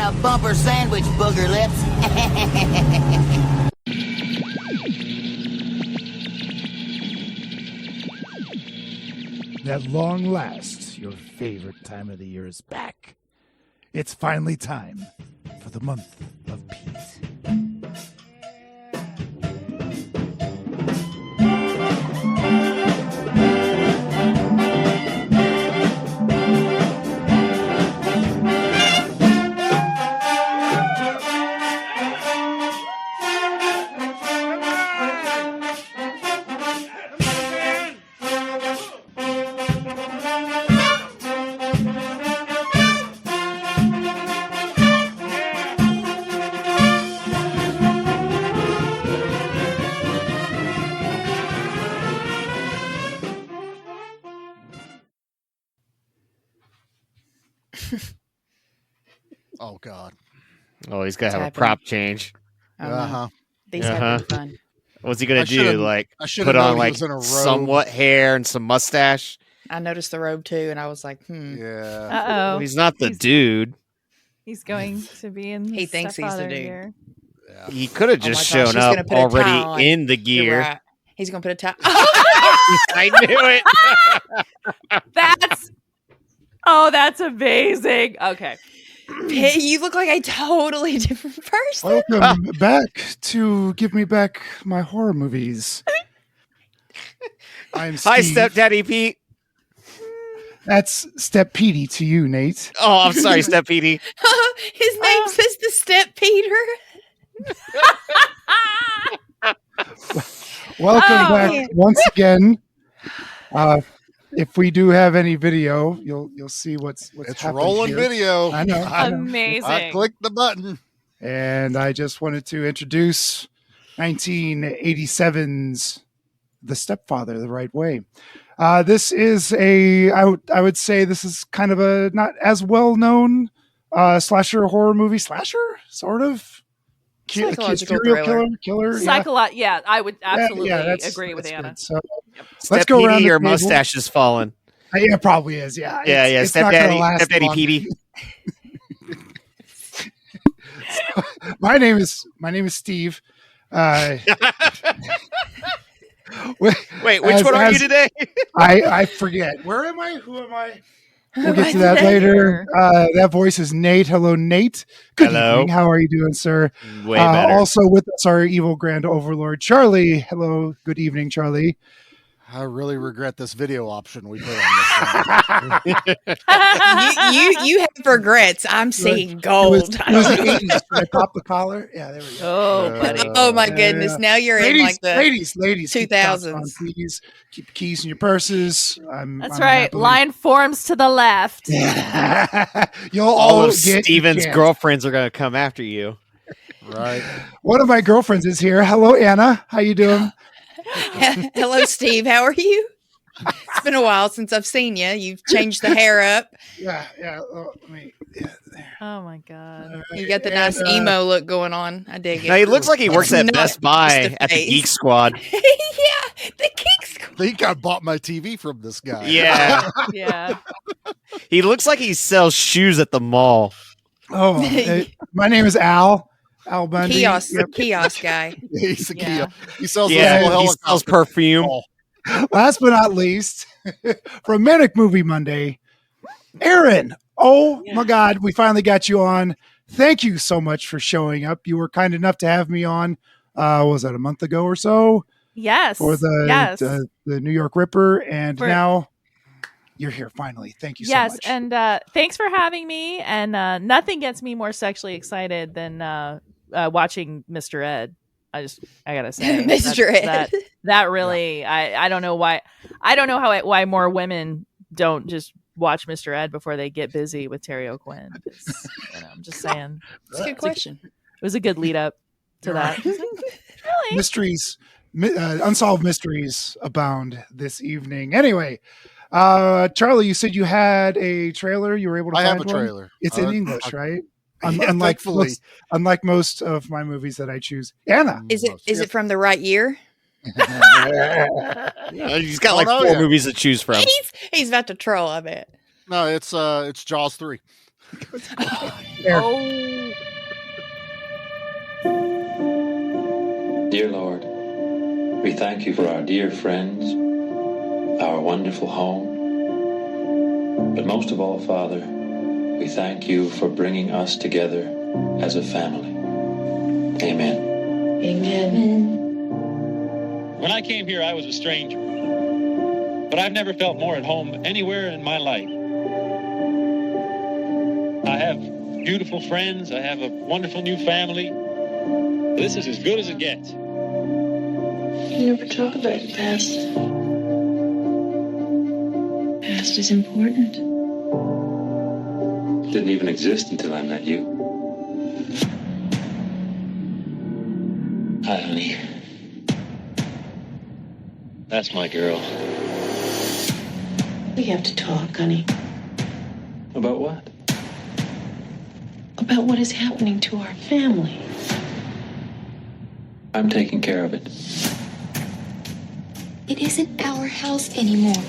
a bumper sandwich, booger lips. At long last, your favorite time of the year is back. It's finally time for the month of Pete. Oh God. Oh, he's gonna have happening? a prop change. Uh-huh. These have been fun. What's he gonna I do? should've- Like I should've put known on he like was in a robe. somewhat hair and some mustache? I noticed the robe too, and I was like, Yeah. Uh-oh. He's not the dude. He's going to be in He his thinks he's the stepfather dude. gear. Yeah. He could have Oh my just gosh, shown he's up gonna put a tie on. already in the You're gear. right. He's gonna put a tie. I knew it. That's amazing. Okay. You look like a totally different person. Welcome back to Give Me Back My Horror Movies. I'm Steve. Hi, Stepdaddy Pete. That's Step Petey to you, Nate. Oh, I'm sorry, Step Petey. His name says the Step Peter. Welcome back man. once again. If we do have any video, you'll see what's It's happened rolling here. video. I know. Amazing. I clicked the button. And I just wanted to introduce 1987's The Stepfather the right way. This is I would say this is kind of a not as well known slasher horror movie. Slasher, sort of. Psychological Serial killer. Yeah, I would absolutely that's agree with good. Anna. So Step let's go around Petey, the your table. mustache is falling. Yeah, it probably is. Yeah, Yeah, It's not gonna Stepdaddy, last Stepdaddy long. Petey. My name is Steve. Wait, which one are you today? I forget. Where am I? Who am I? We'll get to that Today. later. That voice is Nate. Hello, Nate. Good Hello. evening. How are you doing, sir? Way better. Also with us, our evil grand overlord, Charlie. Hello. Good evening, Charlie. I really regret this video option we put on this thing. You have regrets. I'm seeing gold. It was the 80s. Did I pop the collar? Yeah, there we go. Oh, buddy. Oh my goodness! Now you're in like the ladies, keep the cuffs 2000s. on, please. Keep the keys in your purses. That's I'm right. happily- Line forms to the left. You'll All all of get Steven's your chance. girlfriends are going to come after you. Right. One of my girlfriends is here. Hello, Anna. How you doing? Hello, Steve. How are you? It's been a while since I've seen you. You've changed the hair up. Yeah. Let me. Yeah, there. Oh my god. You got the And, nice emo look going on. I dig it. Now, he looks like he works It's at not Best Buy just a at the face. Geek Squad. Yeah, the Geeks. I think I bought my TV from this guy. Yeah. Yeah. He looks like he sells shoes at the mall. Oh, my name is Al. Al Bundy. Kiosk, Yep. kiosk guy. He's a Yeah. key. He sells Yeah, this little he sells helicopter. perfume. Oh, Last but not least, from Manic Movie Monday, Erin. Oh my God, we finally got you on. Thank you so much for showing up. You were kind enough to have me on. Was that a month ago or so? Yes. For the yes. the New York Ripper, and now you're here finally. Thank you so yes. much. And thanks for having me. And nothing gets me more sexually excited than watching Mr. Ed. I gotta say, Mr. Ed. That really, I don't know why. I don't know why more women don't just watch Mr. Ed before they get busy with Terry O'Quinn. I'm just saying. That's a good question. It was a good lead up to that. Really? Mysteries, unsolved mysteries abound this evening. Anyway, Charlie, you said you had a trailer. You were able to I find have a one? trailer. It's in English, right? Yeah, Unlike thankfully. most of my movies that I choose. Anna. Is it from the right year? He's got like Oh, four yeah. movies to choose from. He's about to troll, I bet. No, it's Jaws 3. There. Oh, Dear Lord, we thank you for our dear friends, our wonderful home. But most of all, Father, we thank you for bringing us together as a family. Amen. Amen. When I came here, I was a stranger. But I've never felt more at home anywhere in my life. I have beautiful friends. I have a wonderful new family. This is as good as it gets. You never talk about your past. Past is important. Didn't even exist until I met you. Hi, honey. That's my girl. We have to talk, honey. About what? About what is happening to our family. I'm taking care of it. It isn't our house anymore.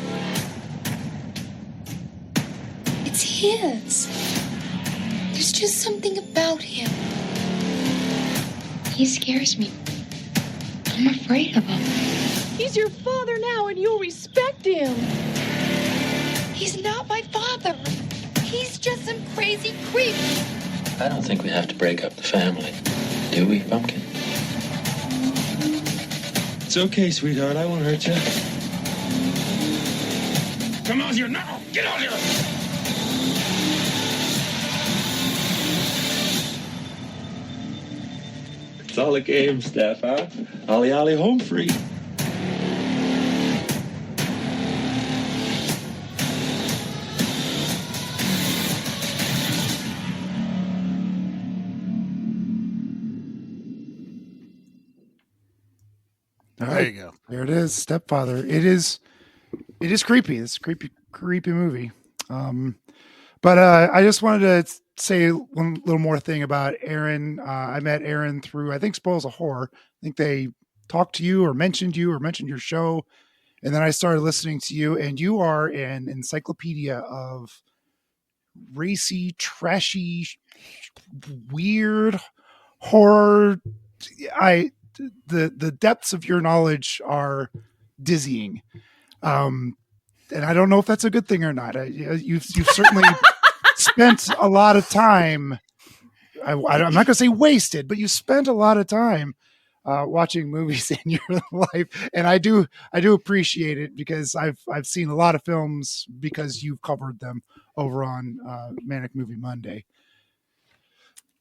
It's his. There's just something about him. He scares me. I'm afraid of him. He's your father now, and you'll respect him. He's not my father. He's just some crazy creep. I don't think we have to break up the family. Do we, Pumpkin? It's okay, sweetheart. I won't hurt you. Come out here now! Get out here! It's all a game, Steph, huh? Ollie Ollie home free. All There right. you go. There it is, Stepfather. It is creepy. It's a creepy movie. But I just wanted to say one little more thing about Erin. I met Erin through, I think, Spoils of Horror. I think they talked to you or mentioned your show. And then I started listening to you, and you are an encyclopedia of racy, trashy, weird horror. The depths of your knowledge are dizzying. And I don't know if that's a good thing or not. You've certainly spent a lot of time. I'm not going to say wasted, but you spent a lot of time watching movies in your life, and I do appreciate it because I've seen a lot of films because you've covered them over on Manic Movie Monday.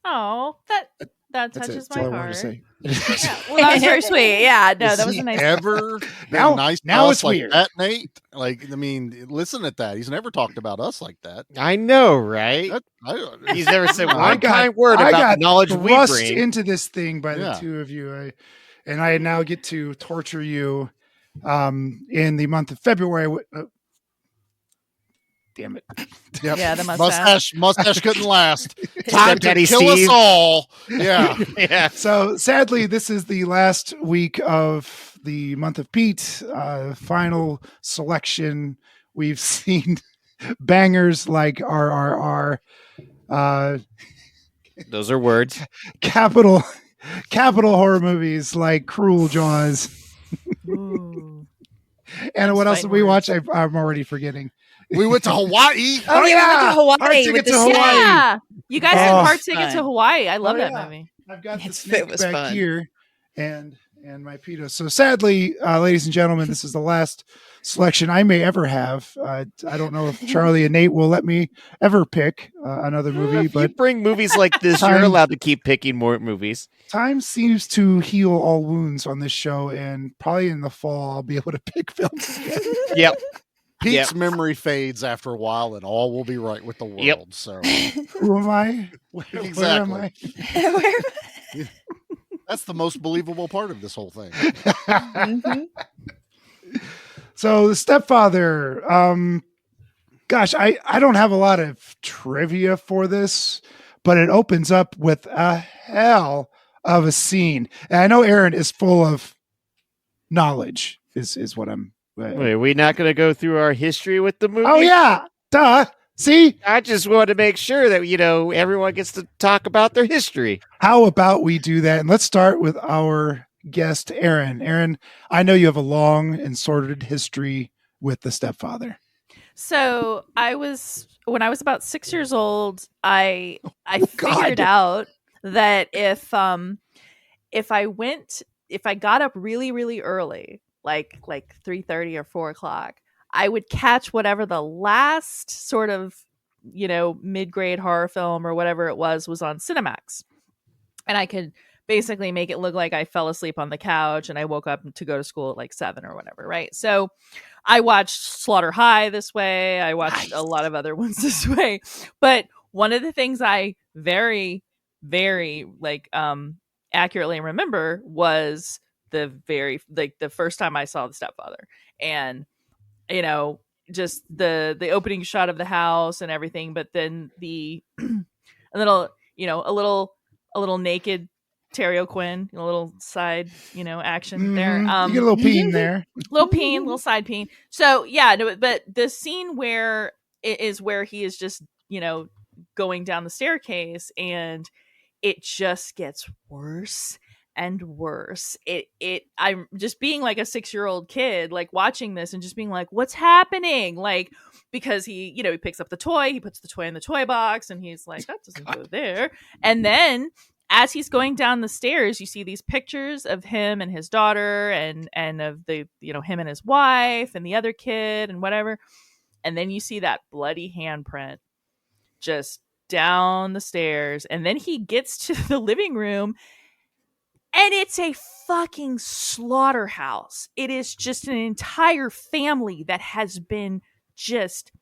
oh, that That's touches it. That's all my I wanted to heart. say. Yeah, well, that was very sweet. Yeah, no, Has that was he a nice. ever been Now- nice to now us it's like weird. that, Nate? Like, I mean, listen at that. He's never talked about us like that. I know, right? He's never said I one got- kind word I about got the knowledge we thrust bring. into this thing by Yeah. the two of you, and I now get to torture you in the month of February. Damn it! Yep. Yeah, the mustache. Mustache couldn't last. Time to Stepdaddy kill Steve. us all. Yeah. Yeah. So sadly, this is the last week of the month of Pete. Final selection. We've seen bangers like RRR, Those are words. capital horror movies like Cruel Jaws, Ooh. and what else did we Fighting watch? I'm already forgetting. We went to Hawaii. Oh, yeah, we went to Hawaii Our ticket with the to snake. Hawaii. Yeah, you guys had Oh. hard ticket to Fun. Hawaii. I love Oh, that yeah. movie. I've got the It snake was back fun. here, and my Pito. So sadly, ladies and gentlemen, this is the last selection I may ever have. I don't know if Charlie and Nate will let me ever pick another movie, If but you bring movies like this, Time- you're allowed to keep picking more movies. time seems to heal all wounds on this show, and probably in the fall I'll be able to pick films again. Yep. Pete's memory fades after a while, and all will be right with the world. Yep. So Who am I? Where am Exactly. I? Where- that's the most believable part of this whole thing. Mhm. So the Stepfather, gosh, I don't have a lot of trivia for this, but it opens up with a hell of a scene. And I know Erin is full of knowledge is what I'm Wait, are we not going to go through our history with the movie? Oh yeah. Duh. See, I just wanted to make sure that, everyone gets to talk about their history. how about we do that? And let's start with our guest, Erin. Erin, I know you have a long and sordid history with the Stepfather. So when I was about 6 years old, I figured God. out that if I got up really, really early, like 3:30 or 4 o'clock, I would catch whatever the last sort of, mid-grade horror film or whatever it was on Cinemax. And I could basically make it look like I fell asleep on the couch and I woke up to go to school at like 7 or whatever, right? So I watched Slaughter High this way. I watched a lot of other ones this way. But one of the things I very, very accurately remember was the first time I saw the Stepfather. And just the opening shot of the house and everything, but then the a little naked Terry O'Quinn, a little side, action there. You get a little peen there. Little side peen. So yeah, no, but the scene where it is where he is just, going down the staircase and it just gets worse and worse. I'm just being like a 6-year-old kid, like watching this and just being like, what's happening? Like, because he picks up the toy, he puts the toy in the toy box and he's like, that doesn't go there. And then as he's going down the stairs, you see these pictures of him and his daughter and of the, him and his wife and the other kid and whatever. And then you see that bloody handprint just down the stairs. And then he gets to the living room and it's a fucking slaughterhouse. It is just an entire family that has been just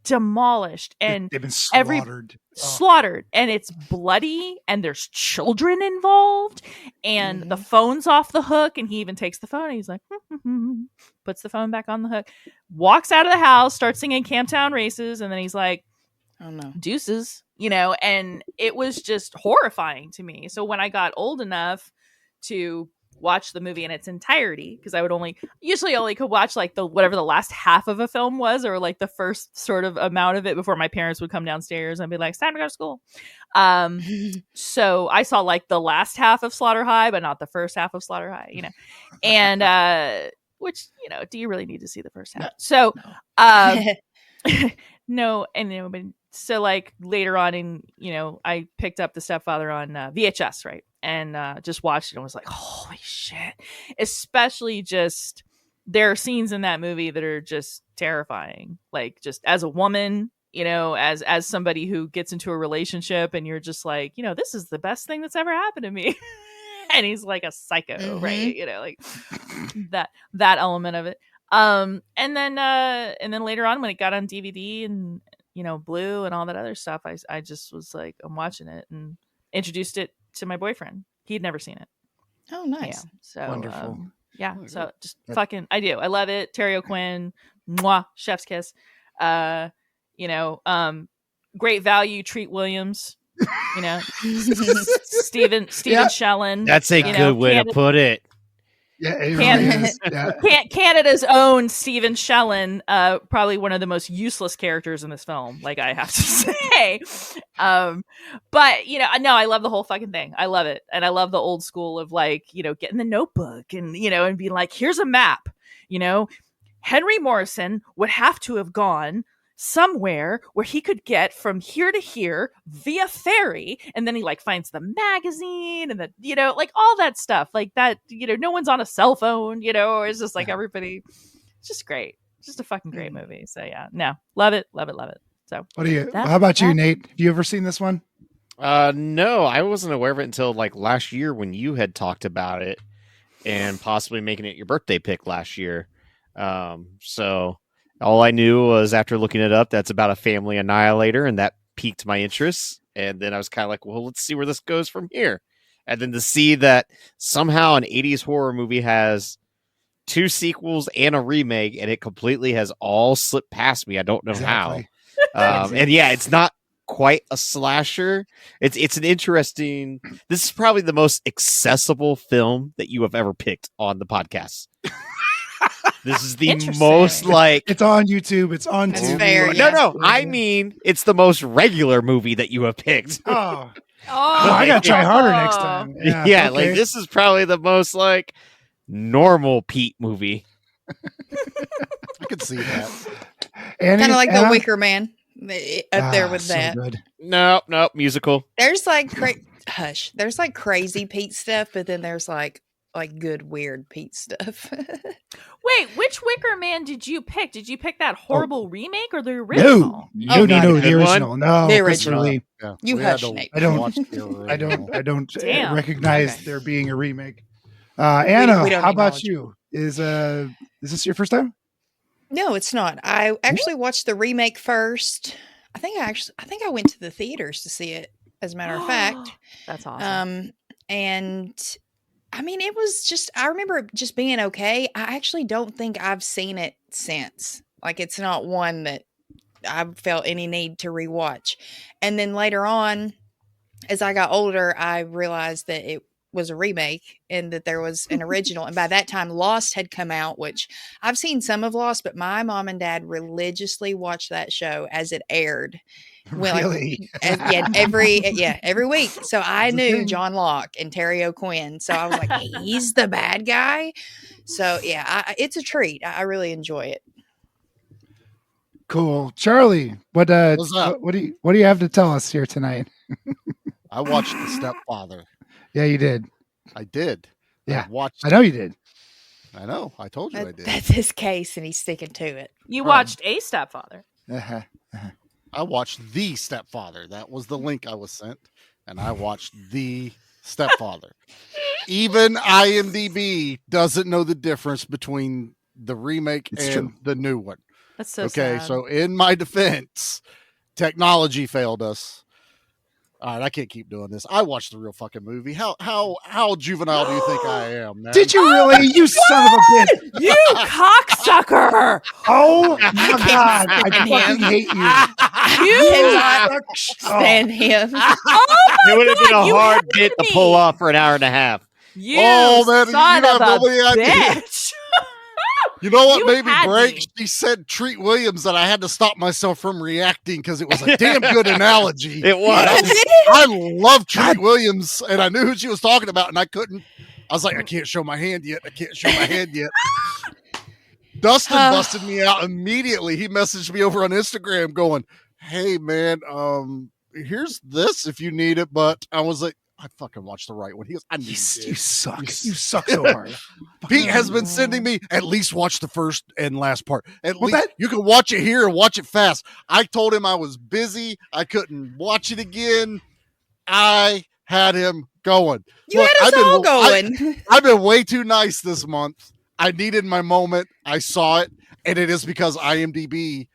demolished and they've been slaughtered. Slaughtered, and it's bloody and there's children involved and the phone's off the hook and he even takes the phone and he's like puts the phone back on the hook, walks out of the house, starts singing Camptown Races, and then he's like, oh no, deuces, and it was just horrifying to me. So when I got old enough to watch the movie in its entirety, because I would usually only could watch like whatever the last half of a film was, or like the first sort of amount of it before my parents would come downstairs and be like, it's time to go to school. So I saw like the last half of Slaughter High, but not the first half of Slaughter High, and which, do you really need to see the first half? So no, and but so like later on in, I picked up the Stepfather on VHS, right? And just watched it and was like, holy shit. Especially just there are scenes in that movie that are just terrifying. Like just as a woman, as somebody who gets into a relationship and you're just like, this is the best thing that's ever happened to me. And he's like a psycho, right? Like that element of it. And then later on when it got on DVD and, Blue and all that other stuff, I just was like, I'm watching it and introduced it to my boyfriend. He'd never seen it. Oh, nice. Yeah, so wonderful. Yeah, so just fucking, I do. I love it. Terry O'Quinn, mwah, chef's kiss. Great value. Treat Williams. Stephen Shellen. That's a good way to put it. Yeah, it really is. Yeah. Canada's own Stephen Shellen, probably one of the most useless characters in this film, like I have to say. But no, I love the whole fucking thing. I love it, and I love the old school of like getting the notebook and and being like, here's a map. Henry Morrison would have to have gone somewhere where he could get from here to here via ferry, and then he like finds the magazine and the like all that stuff like that. No one's on a cell phone. It's just like everybody. It's just great. It's just a fucking great movie. So yeah, no, love it. So what do you? How about you, Nate? Have you ever seen this one? No, I wasn't aware of it until like last year when you had talked about it and possibly making it your birthday pick last year. So. All I knew was after looking it up, that's about a family annihilator, and that piqued my interest. And then I was kind of like, well, let's see where this goes from here. And then to see that somehow an 80s horror movie has 2 sequels and a remake, and it completely has all slipped past me. I don't know how. And yeah, it's not quite a slasher. It's an interesting. This is probably the most accessible film that you have ever picked on the podcast. This is the Interesting. most like. It's on YouTube. It's on That's TV. fair, No, yeah. no. I mean, it's the most regular movie that you have picked. Oh, Oh, I gotta try harder next time. Yeah, okay. like this is probably the most like normal Pete movie. I could see that. Annie, Kind of like Anna? the Wicker Man up there with so that. good. Nope, musical. There's like hush. There's like crazy Pete stuff, but then there's like good weird Pete stuff. Wait, which Wicker Man did you pick? Did you pick that horrible remake or the No, original? no, God. no, Good the one? original. No, The Christopher original. Lee. Yeah, You we had hush, to Nate. I don't- watch the original. I don't Damn. recognize Okay. there being a remake. Anna, we don't how about acknowledge you? Is this your first time? No, it's not. I actually watched the remake first. I think I went to the theaters to see it, as a matter of fact. That's awesome. And I mean, it was just, I remember it just being okay. I actually don't think I've seen it since. Like, it's not one that I've felt any need to rewatch. And then later on, as I got older, I realized that it was a remake and that there was an original. And by that time, Lost had come out, which I've seen some of Lost, but my mom and dad religiously watched that show as it aired. Well, Really? every week. So I That's a knew thing. John Locke and Terry O'Quinn. So I was like, he's the bad guy. So yeah, it's a treat. I really enjoy it. Cool. Charlie, What's up? what do you have to tell us here tonight? I watched The Stepfather. Yeah, you did. I did. Yeah, watched. I know you did. I know. I told you I did. That's his case, and he's sticking to it. You watched A Stepfather. Uh-huh. I watched The Stepfather. That was the link I was sent, and I watched The Stepfather. Even IMDb doesn't know the difference between the remake It's and true. the new one. That's so Okay, sad. so in my defense, technology failed us. All right, I can't keep doing this. I watched the real fucking movie. How juvenile do you think I am, man? Did you really? You son of a bitch! You cocksucker! Oh my god! I stand fucking him. hate you. You Cannot stand him. It would have been a you hard had bit to me. pull off for an hour and a half. You Oh, man, you son have of a nobody idea. bitch! You know what You made me had break? me. She said Treat Williams that I had to stop myself from reacting because it was a damn good analogy. It was. I love Treat Williams, and I knew who she was talking about, and I couldn't. I was like, I can't show my hand yet. I can't show my hand yet. Dustin busted me out immediately. He messaged me over on Instagram going, "Hey man, here's this if you need it." But I was like, I fucking watched the right one. He goes, I need You it. suck. You suck so hard. Pete has been sending me at least watch the first and last part. At Well, least you can watch it here and watch it fast. I told him I was busy. I couldn't watch it again. I had him going. You Look, had us all going. I've been way too nice this month. I needed my moment. I saw it, and it is because IMDb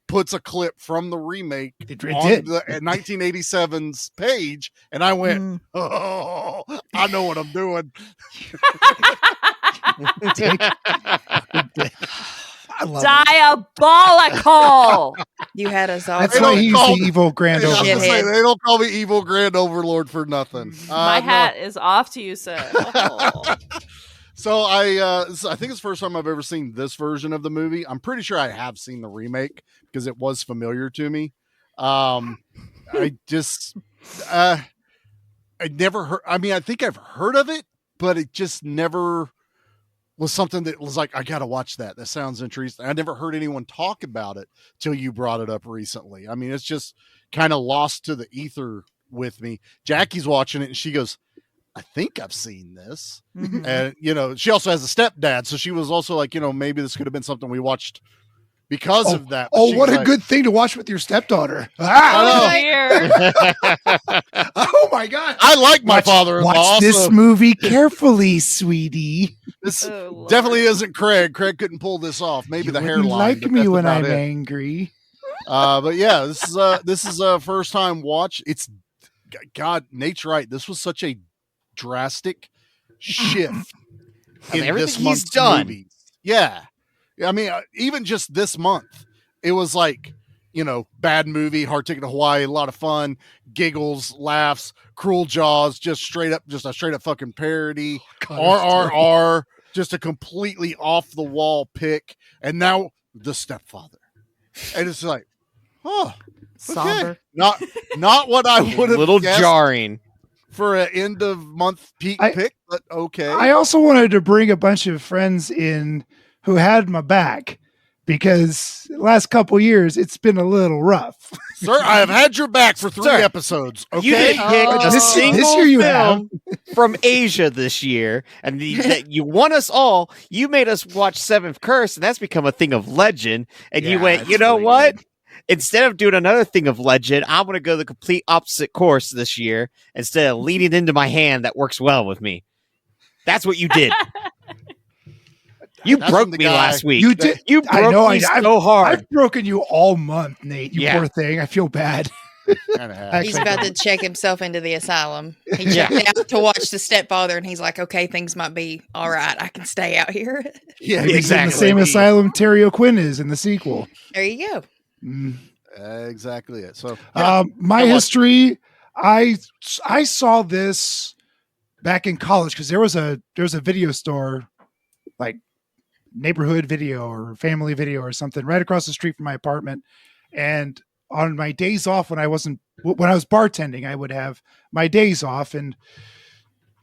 puts a clip from the remake It on did. the 1987's page, and I went, "Oh, I know what I'm doing." I love it. Diabolical! You had us all That's They why don't he's call- the evil grand I was gonna overlord. say, Shithead. they don't call me evil grand overlord for nothing. My No. hat is off to you, sir. Oh. So I think it's the first time I've ever seen this version of the movie. I'm pretty sure I have seen the remake because it was familiar to me. I just I never heard. I mean, I think I've heard of it, but it just never was something that was like, I gotta watch that. That sounds interesting. I never heard anyone talk about it till you brought it up recently. I mean, it's just kind of lost to the ether with me. Jackie's watching it and she goes, I think I've seen this. Mhm. And, you know, she also has a stepdad. So she was also like, you know, maybe this could have been something we watched because of that. But Oh, she what was a like, good thing to watch with your stepdaughter. Oh, Ah! dear. Oh my god. I like my father-in-law. Watch this so movie carefully, sweetie. this Oh, Lord. definitely isn't Craig. Craig couldn't pull this off. Maybe You the wouldn't hairline. like but me that's when about I'm it. angry. But yeah, this is a first time watch. It's God, Nate's right. This was such a drastic shift Of in everything this he's month's done. movies. Yeah, I mean, even just this month, it was like, you know, bad movie, Hard Ticket to Hawaii, a lot of fun, giggles, laughs, Cruel Jaws, just a straight up fucking parody. God, it was terrible. RRR. just a completely off the wall pick, and now the stepfather, and it's like, oh, Somber. okay. not what I would A have little guessed jarring. for an end of month peak pick, but okay. I also wanted to bring a bunch of friends in who had my back because the last couple years it's been a little rough. Sir, I have had your back for 3 episodes. Okay, You didn't pick a This single year you film from Asia this year, and you won us all. You made us watch Seventh Curse, and that's become a thing of legend. And you went, you know what? Instead of doing another thing of legend, I'm going to go the complete opposite course this year. Instead of leaning into my hand that works well with me. That's what you did. You broke me last week. You did. You broke me so hard. I've broken you all month, Nate. You poor thing. I feel bad. He's about to check himself into the asylum. He checked out to watch The Stepfather, and he's like, "Okay, things might be all right. I can stay out here." Yeah, exactly. In the same asylum Terry O'Quinn is in the sequel. There you go. Exactly it. So, my history, I saw this back in college because there was a video store, like neighborhood video or family video or something, right across the street from my apartment. And on my days off, when I was bartending, I would have my days off and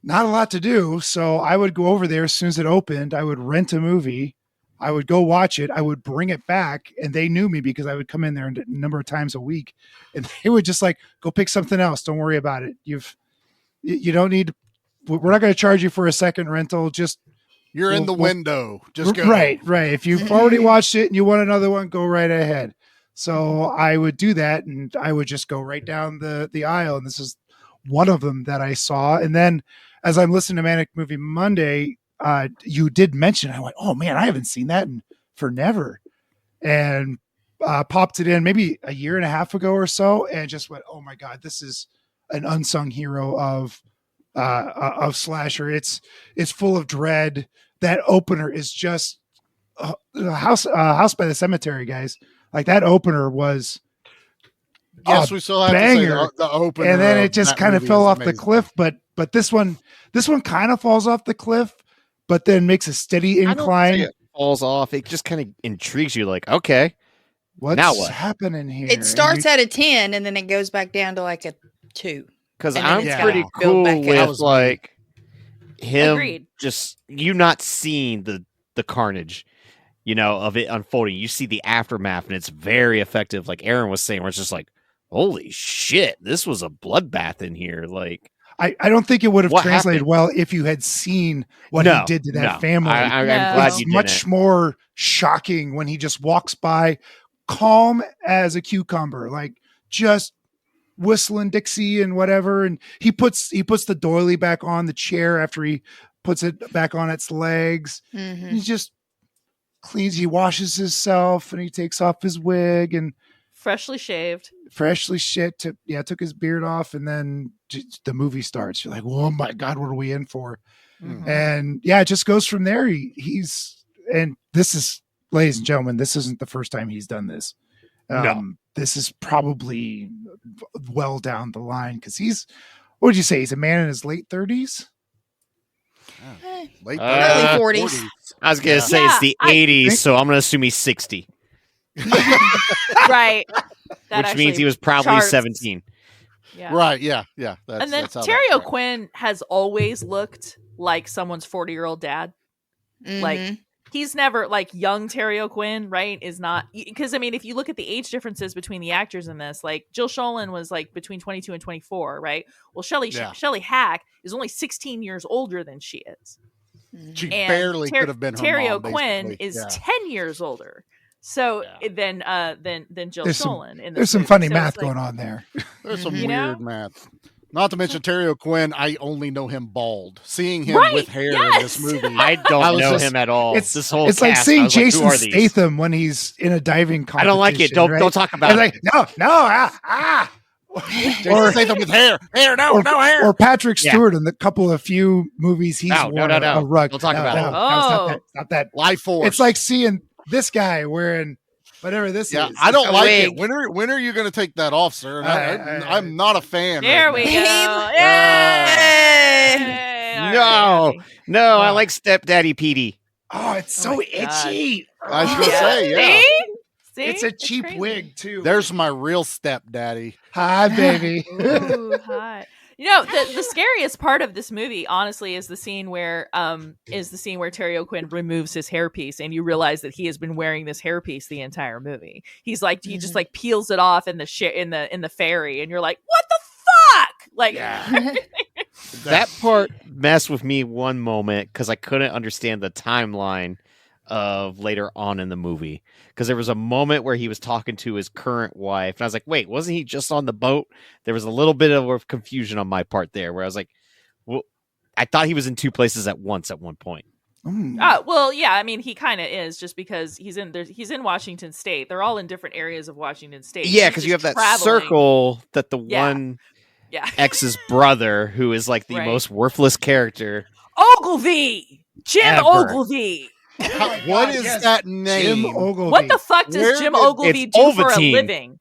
not a lot to do. So I would go over there as soon as it opened. I would rent a movie. I would go watch it. I would bring it back, and they knew me because I would come in there a number of times a week, and they would just like, go pick something else. Don't worry about it. You don't need. We're not going to charge you for a second rental. Just you're in the window. Just go. Right. If you've already watched it and you want another one, go right ahead. So I would do that, and I would just go right down the aisle, and this is one of them that I saw. And then as I'm listening to Manic Movie Monday, you did mention, I went, oh man, I haven't seen that in forever, and popped it in maybe a year and a half ago or so, and just went, oh my God, this is an unsung hero of slasher. It's full of dread. That opener is just House by the Cemetery, guys. Like that opener was yes, we still have banger. to say the opener, and then it just kind of fell off the cliff. But this one kind of falls off the cliff, but then makes a steady incline. I don't think it falls off. It just kind of intrigues you. Like, okay, what's happening here? It starts at a 10, and then it goes back down to like a 2. Because I'm pretty cool with like him. Agreed. Just you not seeing the carnage, of it unfolding. You see the aftermath, and it's very effective. Like Erin was saying, where it's just like, holy shit, this was a bloodbath in here. Like, I don't think it would have translated well if you had seen what he did to that family. I'm glad you didn't. Much more shocking when he just walks by, calm as a cucumber, like just whistling Dixie and whatever. And he puts the doily back on the chair after he puts it back on its legs. Mm-hmm. He just cleans. He washes himself and he takes off his wig and freshly shaved. Took his beard off, and then the movie starts. You're like, oh my God, what are we in for? Mm-hmm. And it just goes from there. He's this is, ladies and gentlemen, this isn't the first time he's done this. This is probably well down the line because what would you say? He's a man in his late 30s? Late early 40s. I was going to say it's the 80s, so I'm going to assume he's 60. Right. Which means he was probably 17. Yeah. Right, yeah. And then Terry O'Quinn has always looked like someone's 40-year-old dad. Mm-hmm. Like, he's never, like, young Terry O'Quinn, right, is not... Because, I mean, if you look at the age differences between the actors in this, like, Jill Sholin was, like, between 22 and 24, right? Well, Shelley Hack is only 16 years older than she is. She barely could have been her Terry mom, O'Quinn basically. is 10 years older. So then Jill Sholin. There's some funny math going on there. There's some weird math. Not to mention Terry O'Quinn, I only know him bald. Seeing him with hair in this movie. I don't know him at all. It's like seeing Jason Statham when he's in a diving competition. I don't like it. Don't talk about it. Like, no. Jason Statham with hair. No hair. Or Patrick Stewart in the couple of few movies he's worn a rug. Don't talk about it. Stop that. Life Force. It's like seeing this guy wearing whatever this is. I don't like it. When are you going to take that off, sir? I'm not a fan. There we go. No. No, I like Stepdaddy Petey. Oh, it's so my God. itchy. I was gonna say, yeah. See? It's a cheap crazy. wig too. There's my real stepdaddy. Hi, baby. Ooh, hi. You know, the scariest part of this movie, honestly, is the scene where Terry O'Quinn removes his hairpiece, and you realize that he has been wearing this hairpiece the entire movie. He's like, he just like peels it off in the ferry, and you're like, what the fuck? Like, That part messed with me one moment because I couldn't understand the timeline of later on in the movie, because there was a moment where he was talking to his current wife, and I was like, wait, wasn't he just on the boat? There was a little bit of confusion on my part there, where I was like, well, I thought he was in two places at once at one point. well, yeah, I mean, he kind of is, just because he's in Washington State. They're all in different areas of Washington State. Yeah, because you have that circle that the one ex's brother, who is like the most worthless character, Ogilvy, Jim ever. Ogilvy. What is that name? Jim Ogilvy. What the fuck does Jim Ogilvy do for a Ovaltine. living?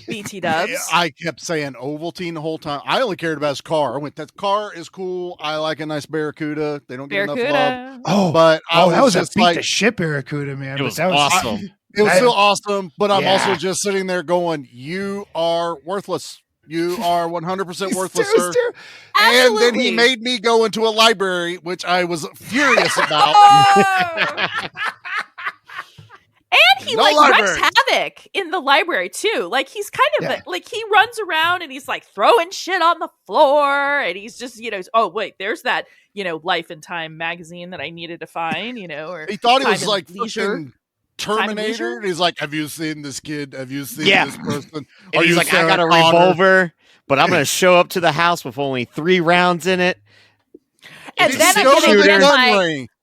BT Dubs. I kept saying Ovaltine the whole time. I only cared about his car. I went, that car is cool. I like a nice Barracuda. They don't get enough love. Oh, But that was a just beat like, the shit Barracuda, man. It was that awesome. it was still awesome, but I'm also Yeah. just sitting there going, you are worthless. You are 100% worthless, sir. And then he made me go into a library, which I was furious about. And he wreaks havoc in the library too. Like, he's kind of like, he runs around and he's like throwing shit on the floor, and he's just, oh wait, there's that, Life and Time magazine that I needed to find, or he thought he Time was and like Leisure. freaking Terminator. He's like, have you seen this kid? Have you seen this person? And he's like, I got a revolver, but I'm going to show up to the house with only 3 rounds in it. And then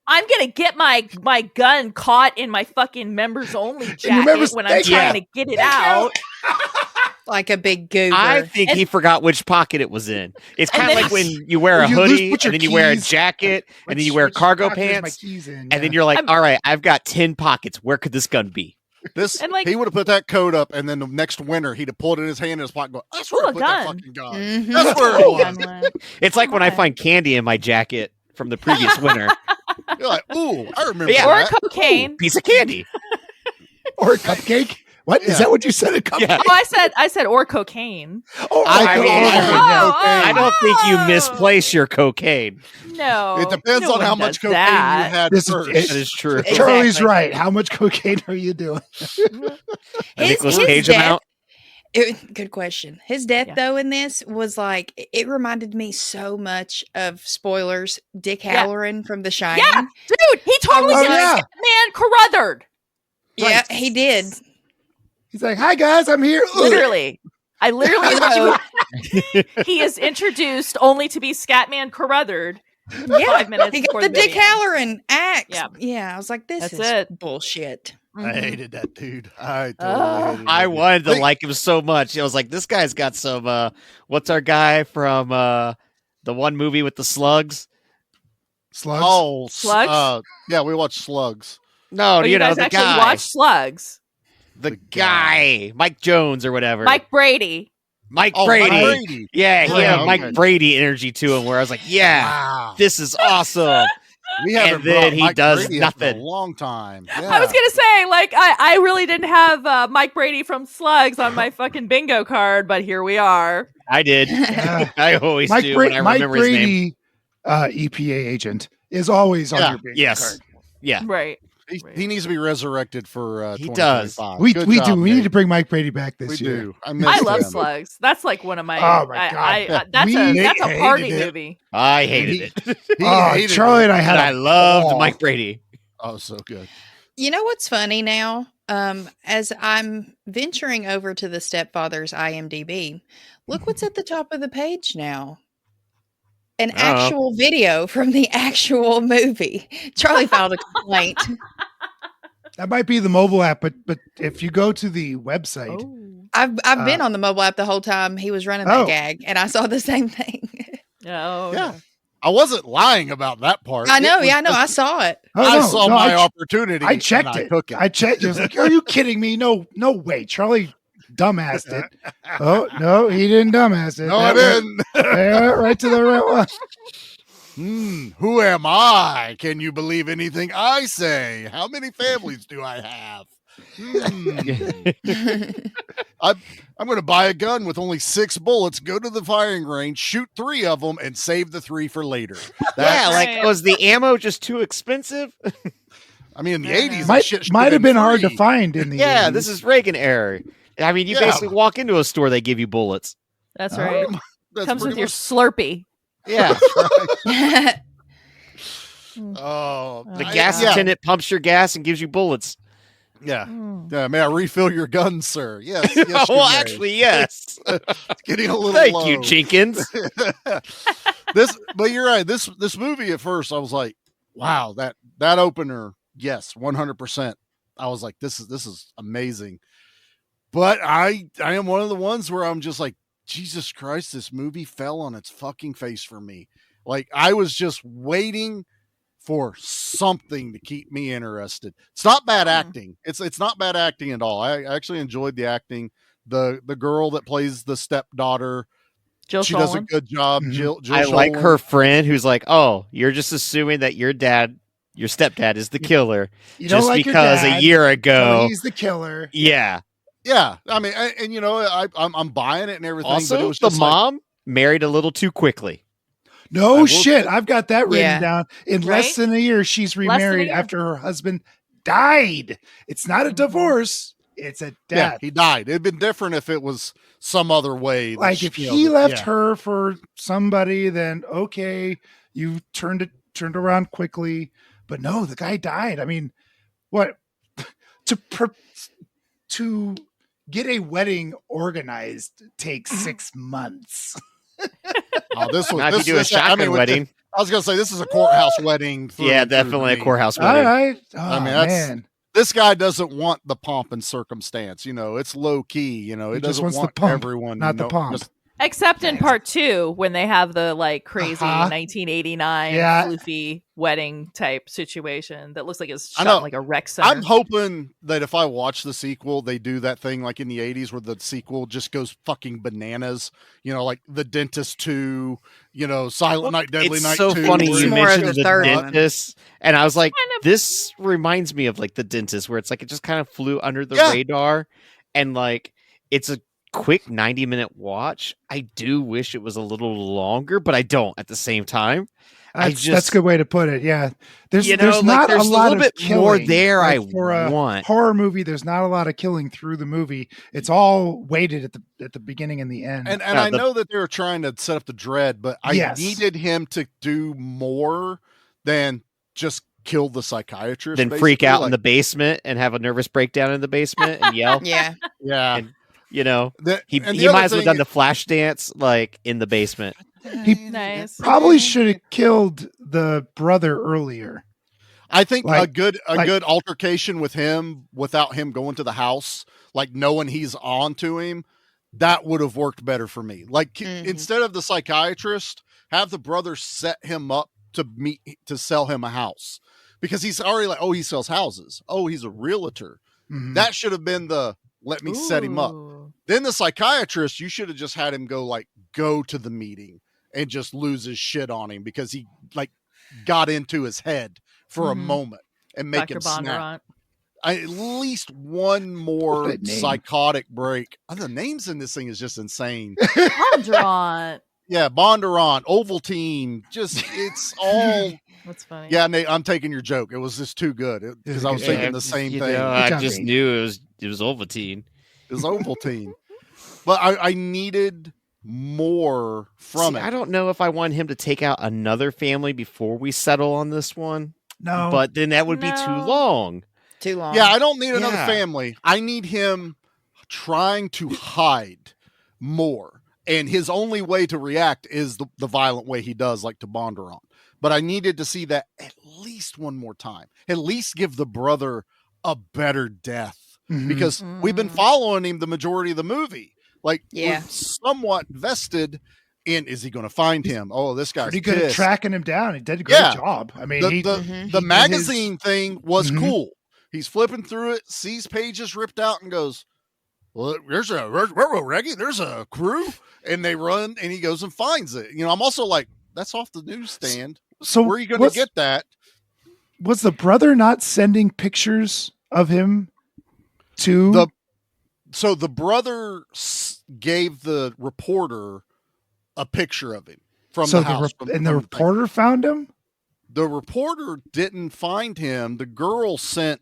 I'm gonna get my gun caught in my fucking members only jacket when I'm trying to get it out. Like a big goober. I think he forgot which pocket it was in. It's kind of like when you wear a hoodie and then you wear a jacket and then you wear cargo pants and then you're like, all right, I've got 10 pockets. Where could this gun be? He would have put that coat up, and then the next winter he'd have pulled it in his hand in his pocket and go, that's where I put that fucking gun. Mm-hmm. That's where it was. It's like when I find candy in my jacket from the previous winter. You're like, ooh, I remember or that. cocaine. Ooh, piece of candy. Or a cupcake. What is that? What you said? A cupcake? Yeah. Oh, I said or cocaine. I don't think you misplace your cocaine. No, it depends on how much cocaine you had first. That is true. Charlie's right. How much cocaine are you doing? Nicolas Cage amount. Good question. His death, though, in this was like, it reminded me so much of, spoilers, Dick Halloran from The Shining. Yeah, dude, he totally did. Man, Carruthered. Yeah, he did. He's like, hi, guys, I'm here. Literally. I literally wrote, he is introduced only to be Scatman Carruthered. 5 minutes he before got the Dick video. Halloran axe. Yeah. I was like, this That's is it. bullshit. I hated that dude. I totally hated I him. wanted to like him so much. I was like, this guy's got some, what's our guy from the one movie with the slugs? Slugs? Oh, Slugs? Yeah, we watched Slugs. No, you know, guys the actually guy. watch Slugs. The guy. Mike Jones or whatever. Mike Brady. Mike Oh, Brady. Mike Brady. Yeah, he had okay. Mike Brady energy to him where I was like, yeah, Wow. this is awesome. We haven't And then brought he Mike does Brady up in nothing. a long time. Yeah. I was gonna say, like, I really didn't have Mike Brady from Slugs on my fucking bingo card, but here we are. I did. I always Mike do Bra- when I Mike remember his name. Brady, EPA agent, is always on your bingo Yes. card. Yeah. Right. He needs to be resurrected for He does. 2025. We Good job, do. We need Nate. to bring Mike Brady back this We year. do. I missed love him. Slugs. That's like one of my. Oh my God. that's Nate a party hated it. movie. I hated it. He Oh, hated Charlie it. and I had. I a loved ball. Mike Brady. Oh, so good. You know what's funny now? As I'm venturing over to the Stepfather's IMDb, look what's at the top of the page now. An actual video from the actual movie. Charlie filed a complaint. That might be the mobile app, but if you go to the website, Oh. I've been on the mobile app the whole time he was running that Oh. gag, and I saw the same thing. Oh. Yeah. I wasn't lying about that part. I know, It was yeah, I know. I just- saw it. Oh, I no, saw no, my I opportunity. I checked and I it. took it. I checked. I was like, "Are you kidding me? No way." Charlie dumbassed it. Oh no, he didn't dumbass it. No, I That didn't. went- Right to the right one. Who am I? Can you believe anything I say? How many families do I have? I'm going to buy a gun with only 6 bullets, go to the firing range, shoot 3 of them, and save the 3 for later. Yeah, Right. like was the ammo just too expensive? I mean, in the I don't 80s, know. that shit Might have been hard to free. find in the Yeah, 80s. this is Reagan era. I mean, you Yeah. basically walk into a store, they give you bullets. That's Oh. right. That's Comes with pretty your much- Slurpee. Yeah, Oh, the Oh, gas yeah. attendant pumps your gas and gives you bullets. Yeah. Mm. Yeah, may I refill your gun, sir? Yes. Yes. you well, may. actually, yes. It's getting a little Thank low. you, Jenkins. But you're right. This movie at first, I was like, wow, that opener, yes, 100%. I was like, this is amazing. But I am one of the ones where I'm just like, Jesus Christ, this movie fell on its fucking face for me. Like I was just waiting for something to keep me interested. It's not bad acting. It's not bad acting at all. I actually enjoyed the acting. The girl that plays the stepdaughter, Jill she does a Scholen. good job. Mhm. Jill I like Scholen. her friend who's like, "Oh, you're just assuming that your stepdad is the killer You don't just like your because dad, a year so ago." he's the killer. Yeah. Yeah, I mean, and you know, I'm buying it and everything. but Also, it was the just like, mom married a little too quickly. I No will shit. say- I've got that written Yeah. down. In Right? less than a year, she's Less than a remarried year. after her husband died. It's not a Mhm. divorce. It's a yeah, death. he died. It'd been different if it was some other way. that Like she- if you know, he that- left yeah. her for somebody, then okay, you turned around quickly. But no, the guy died. I mean, what to get a wedding organized takes 6 months. Oh, this was. Now, if this, you do a this- I shotgun mean, with the- wedding, I was gonna say this is a courthouse wedding. through yeah, and through to definitely a me. courthouse All wedding. right. Oh, I mean, that's- man. This guy doesn't want the pomp and circumstance. You know, it's low key. You know, He it just doesn't wants the want pump, everyone. not the know, pomp. just- Except in part 2, when they have the like crazy Uh-huh. 1989 Yeah. floofy wedding type situation that looks like it's I shot know. in like a rec center. I'm hoping that if I watch the sequel, they do that thing like in the 80s where the sequel just goes fucking bananas. You know, like The Dentist 2, you know, Silent Night, Deadly It's Night so 2. funny where you It's more of mentioned the the third one. dentist, and I was like, Kind of- this reminds me of like the dentist, where it's like it just kind of flew under the Yeah. radar, and like it's a quick 90-minute watch. I do wish it was a little longer, but I don't at the same time. That's just- a good way to put it. Yeah. There's You know, there's like, not there's a a lot little of bit more killing. there Like, I for a want. horror movie, there's not a lot of killing through the movie. It's all weighted at the beginning and the end. And Yeah, I know that they were trying to set up the dread, but I Yes. needed him to do more than just kill the psychiatrist. Then freak out basically. in the basement and have a nervous breakdown in the basement and yell. Yeah. yeah. and- You know, he and the he other might as well thing- done the flash dance like in the basement. He Nice. probably should have killed the brother earlier. I think a like- good like- good altercation with him without him going to the house, like knowing he's on to him, that would have worked better for me. Like Mhm. instead of the psychiatrist, have the brother set him up to sell him a house. Because he's already like, oh, he sells houses. Oh, he's a realtor. Mhm. That should have been the let me set him up. Ooh. Then the psychiatrist, you should have just had him go to the meeting and just lose his shit on him because he like got into his head for a Mhm. moment and make Dr. him snap. Bondurant. At least one more What a name. psychotic break. The names in this thing is just insane. Bondurant. Yeah, Bondurant, Ovaltine, just it's all. That's funny. Yeah, Nate, I'm taking your joke. It was just too good because I was Yeah, thinking the same You thing. know, Good I job, just Nate. knew it was Ovaltine. It was Ovaltine, but I needed more from See, it. I don't know if I want him to take out another family before we settle on this one, No. but then that would be too No. long. Too long. Yeah, I don't need another Yeah. family. I need him trying to hide more. And his only way to react is the violent way he does, like to Bondurant. But I needed to see that at least one more time. At least give the brother a better death. Mhm. Because we've been Mm. following him the majority of the movie. Like, Yeah. we're somewhat vested in, is he going to find him? Oh, this guy's pretty good at pissed. tracking him down. He did a great Yeah. job. I mean, The, he, the, Mhm. the he did his- magazine thing was Mhm. cool. He's flipping through it, sees pages ripped out, and goes, "Well, there's a railroad Reggie. There's a crew," and they run, and he goes and finds it. You know, I'm also like, that's off the newsstand. So where are you going to get that? Was the brother not sending pictures of him to So the brother gave the reporter a picture of him from the house. The reporter found him? The reporter didn't find him. The girl sent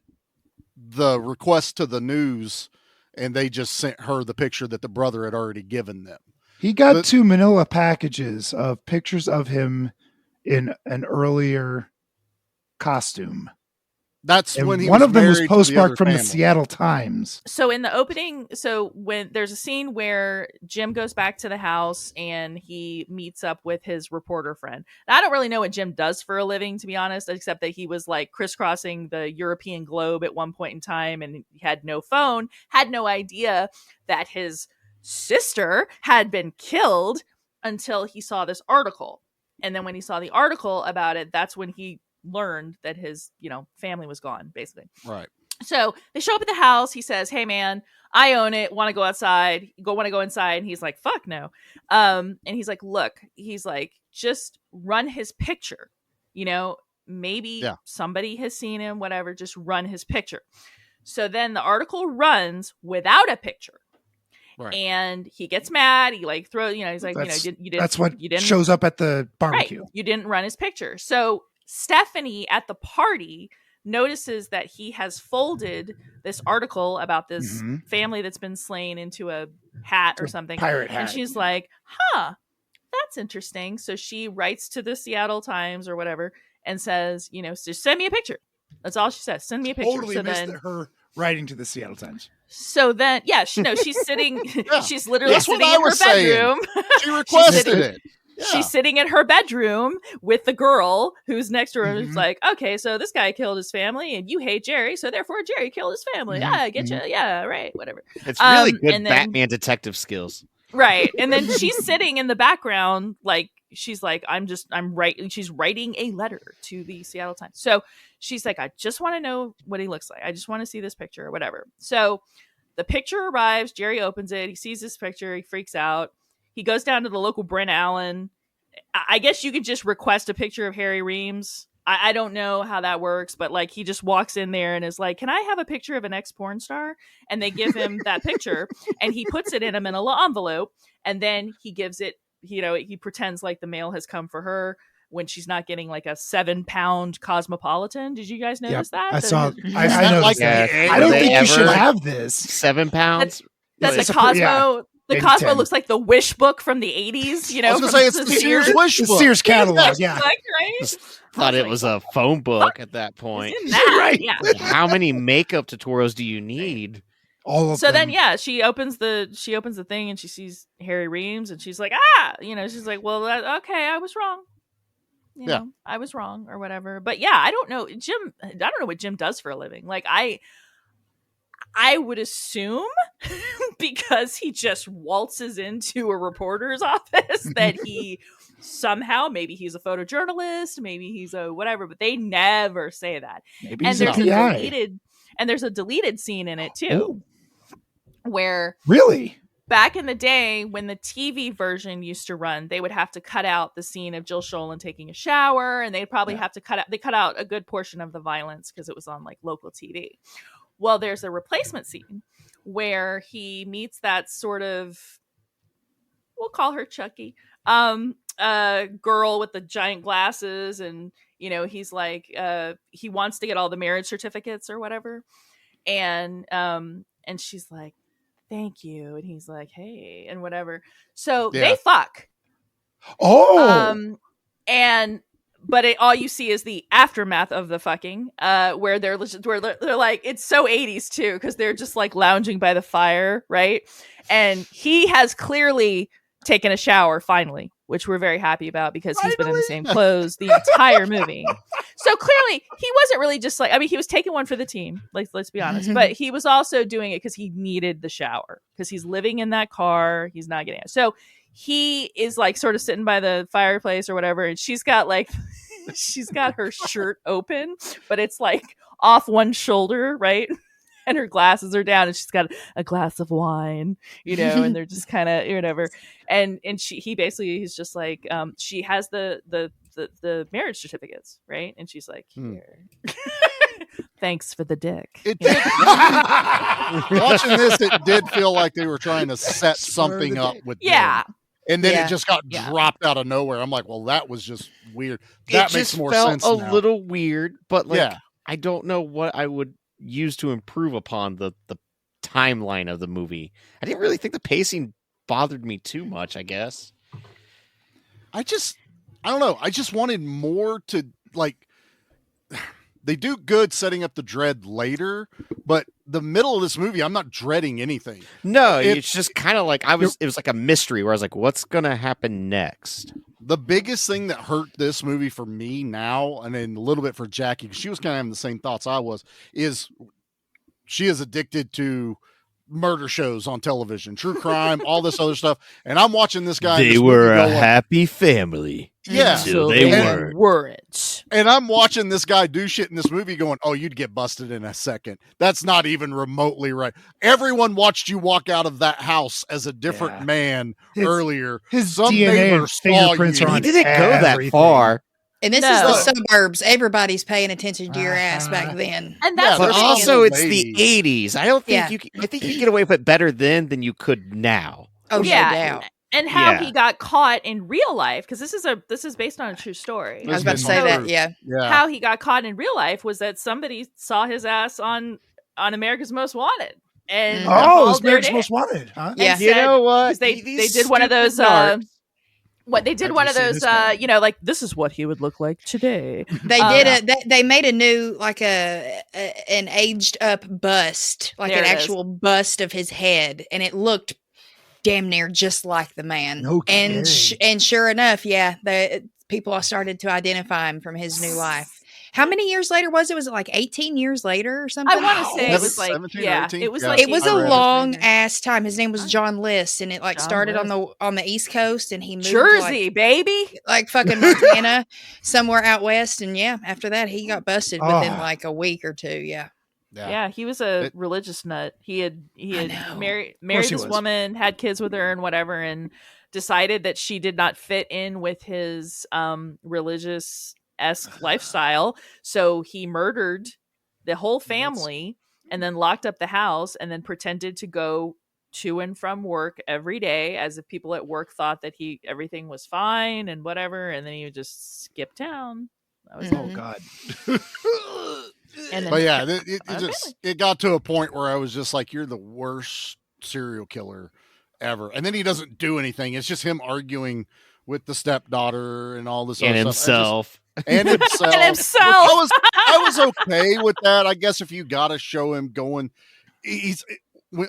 the request to the news, and they just sent her the picture that the brother had already given them. He got 2 manila packages of pictures of him in an earlier costume. That's and when he one was of them was married postmarked from family. the Seattle Times. So in the opening, when there's a scene where Jim goes back to the house and he meets up with his reporter friend. Now, I don't really know what Jim does for a living, to be honest, except that he was like crisscrossing the European globe at one point in time and he had no phone, had no idea that his sister had been killed until he saw this article. And then when he saw the article about it, that's when he learned that his family was gone, basically. Right. So they show up at the house. He says, "Hey man, I own it. Want to go outside? Want to go inside?" And he's like, "Fuck no." And he's like, "Look," he's like, "just run his picture. Maybe somebody has seen him, whatever, just run his picture." So then the article runs without a picture. Right. And he gets mad. He like throws, he's like, you didn't. That's what you didn't shows up at the barbecue. Right, you didn't run his picture. So Stephanie at the party notices that he has folded this article about this family that's been slain into a hat or something. Pirate hat. And she's like, that's interesting. So she writes to the Seattle Times or whatever and says, just send me a picture. That's all she says. Send me a picture. Totally so missed then her writing to the Seattle Times. So then, she's sitting, she's literally sitting in her bedroom. She requested it. Yeah. She's sitting in her bedroom with the girl who's next to her. It's like, okay, so this guy killed his family and you hate Jerry. So therefore Jerry killed his family. Yeah, I get you. Yeah, right. Whatever. It's really good Batman detective skills. Right. And then she's sitting in the background. Like, she's like, she's writing a letter to the Seattle Times. So she's like, I just want to know what he looks like. I just want to see this picture or whatever. So the picture arrives. Jerry opens it. He sees this picture. He freaks out. He goes down to the local Brent Allen. I guess you could just request a picture of Harry Reams. I don't know how that works, but like he just walks in there and is like, "Can I have a picture of an ex-porn star?" And they give him that picture and he puts it in a manila envelope and then he gives it, he pretends like the mail has come for her when she's not getting like a 7-pound Cosmopolitan. Did you guys notice that? I saw. I noticed that. I don't think you should have this. 7 pounds. That's a Cosmo. Yeah. The Cosmo 10. Looks like the Wish book from the 80s, I was going to say, it's the Sears Wish book. The Sears catalog, yeah. Right? Thought it was a phone book at that point. Right. Yeah. How many makeup tutorials do you need? All of so them. Then she opens the thing and she sees Harry Reams and she's like, she's like, well, okay, I was wrong. I was wrong or whatever. But yeah, I don't know what Jim does for a living. Like I would assume because he just waltzes into a reporter's office that he somehow, maybe he's a photojournalist, maybe he's a whatever, but they never say that. Maybe he's there's a deleted scene in it too. Where really back in the day when the TV version used to run, they would have to cut out the scene of Jill Schoelen taking a shower, and they'd probably have to cut out a good portion of the violence because it was on like local TV. Well, there's a replacement scene where he meets that sort of, we'll call her Chucky, girl with the giant glasses. And, he's like, he wants to get all the marriage certificates or whatever. And she's like, thank you. And he's like, hey, and whatever. So they fuck. Oh. But all you see is the aftermath of the fucking, where they're like, it's so 80s too, because they're just like lounging by the fire, right? And he has clearly taken a shower finally, which we're very happy about because he's been in the same clothes the entire movie. So clearly he wasn't really just like, he was taking one for the team, like, let's be honest, but he was also doing it because he needed the shower because he's living in that car. He's not getting it. So he is like sort of sitting by the fireplace or whatever. And she's got her shirt open, but it's like off one shoulder. Right. And her glasses are down and she's got a glass of wine, and they're just kind of whatever. And he basically, he's just like, she has the the marriage certificates, right? And she's like, Hmm. here. Thanks for the dick. It did. Watching this, it did feel like they were trying to set something up with Yeah. them. And then Yeah. it just got Yeah. dropped out of nowhere. I'm like, well, that was just weird. It That just makes more felt sense a now. little weird, but like Yeah. I don't know what I would use to improve upon the timeline of the movie. I didn't really think the pacing bothered me too much, I guess. I don't know. I just wanted more to like. They do good setting up the dread later, but the middle of this movie, I'm not dreading anything. No, it's just kind of like it was like a mystery where I was like, what's going to happen next? The biggest thing that hurt this movie for me now, and then a little bit for Jackie, because she was kind of having the same thoughts I was, is she is addicted to murder shows on television, true crime, all this other stuff. And I'm watching this guy. They were a happy family. Yeah. Until they weren't. And I'm watching this guy do shit in this movie going, oh, you'd get busted in a second. That's not even remotely right. Everyone watched you walk out of that house as a different man earlier. His Some DNA neighbor and saw fingerprints you. are on He didn't go that everything. far. And this No. is the suburbs. Everybody's paying attention to your ass Uh-huh. back then. And that's Yeah, the But they're thing. also, it's ladies. the 80s. I don't think Yeah. you can, I think you get away with it better then than you could now. Oh, Yeah. no doubt. And how Yeah. he got caught in real life, because this is based on a true story. I was about to say So- that. Yeah. Yeah. How he got caught in real life was that somebody saw his ass on America's Most Wanted, and Mhm. Oh, called it's their America's dad. Most Wanted, huh? Yeah. And You said- know what? 'cause they These did one of stupid those narcs. what they did How'd one you of see those this guy? like this is what he would look like today. They did they made a new like an aged up bust, like There an it is. actual bust of his head, and it looked damn near just like the man. No and kidding. and sure enough, yeah, the people started to identify him from his new life. How many years later was it? Was it like 18 years later or something? I want to say it was like 17 or yeah, 18? it was Yeah. like It was I a read it. long ass time. His name was John List, and it like John started List. on the East Coast, and he moved to, Jersey, baby. like fucking Montana, somewhere out west. And yeah, after that, he got busted within Oh. like a week or two. Yeah. Yeah, he was a It- religious nut. He had know. married he this was. woman, had kids with her and whatever, and decided that she did not fit in with his religious-esque lifestyle. So he murdered the whole family and then locked up the house and then pretended to go to and from work every day as if people at work thought that everything was fine and whatever, and then he would just skip town. That was Mhm. Oh God. And then But yeah, Okay. it got to a point where I was just like, you're the worst serial killer ever. And then he doesn't do anything. It's just him arguing with the stepdaughter and all this And other stuff. himself. And himself. And himself. I was okay with that. I guess if you got to show him going,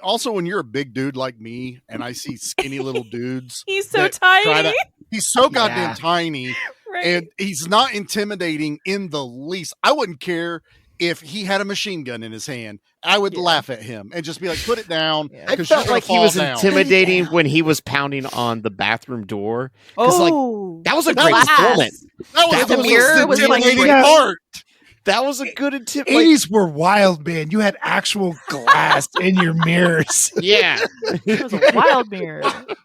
also when you're a big dude like me and I see skinny little dudes, He's so that try tiny. to- he's so goddamn Yeah. tiny. Right. And he's not intimidating in the least. I wouldn't care if he had a machine gun in his hand. I would laugh at him and just be like, put it down. Yeah. I 'cause felt you're like he gonna was fall down. intimidating down. when he was pounding on the bathroom door. 'Cause, like, that was a That great was- performance. That was That the was mirror most was, like, intimidating great. part. That was a good like, 80s were wild, man. You had actual glass in your mirrors. yeah. It was a wild mirror.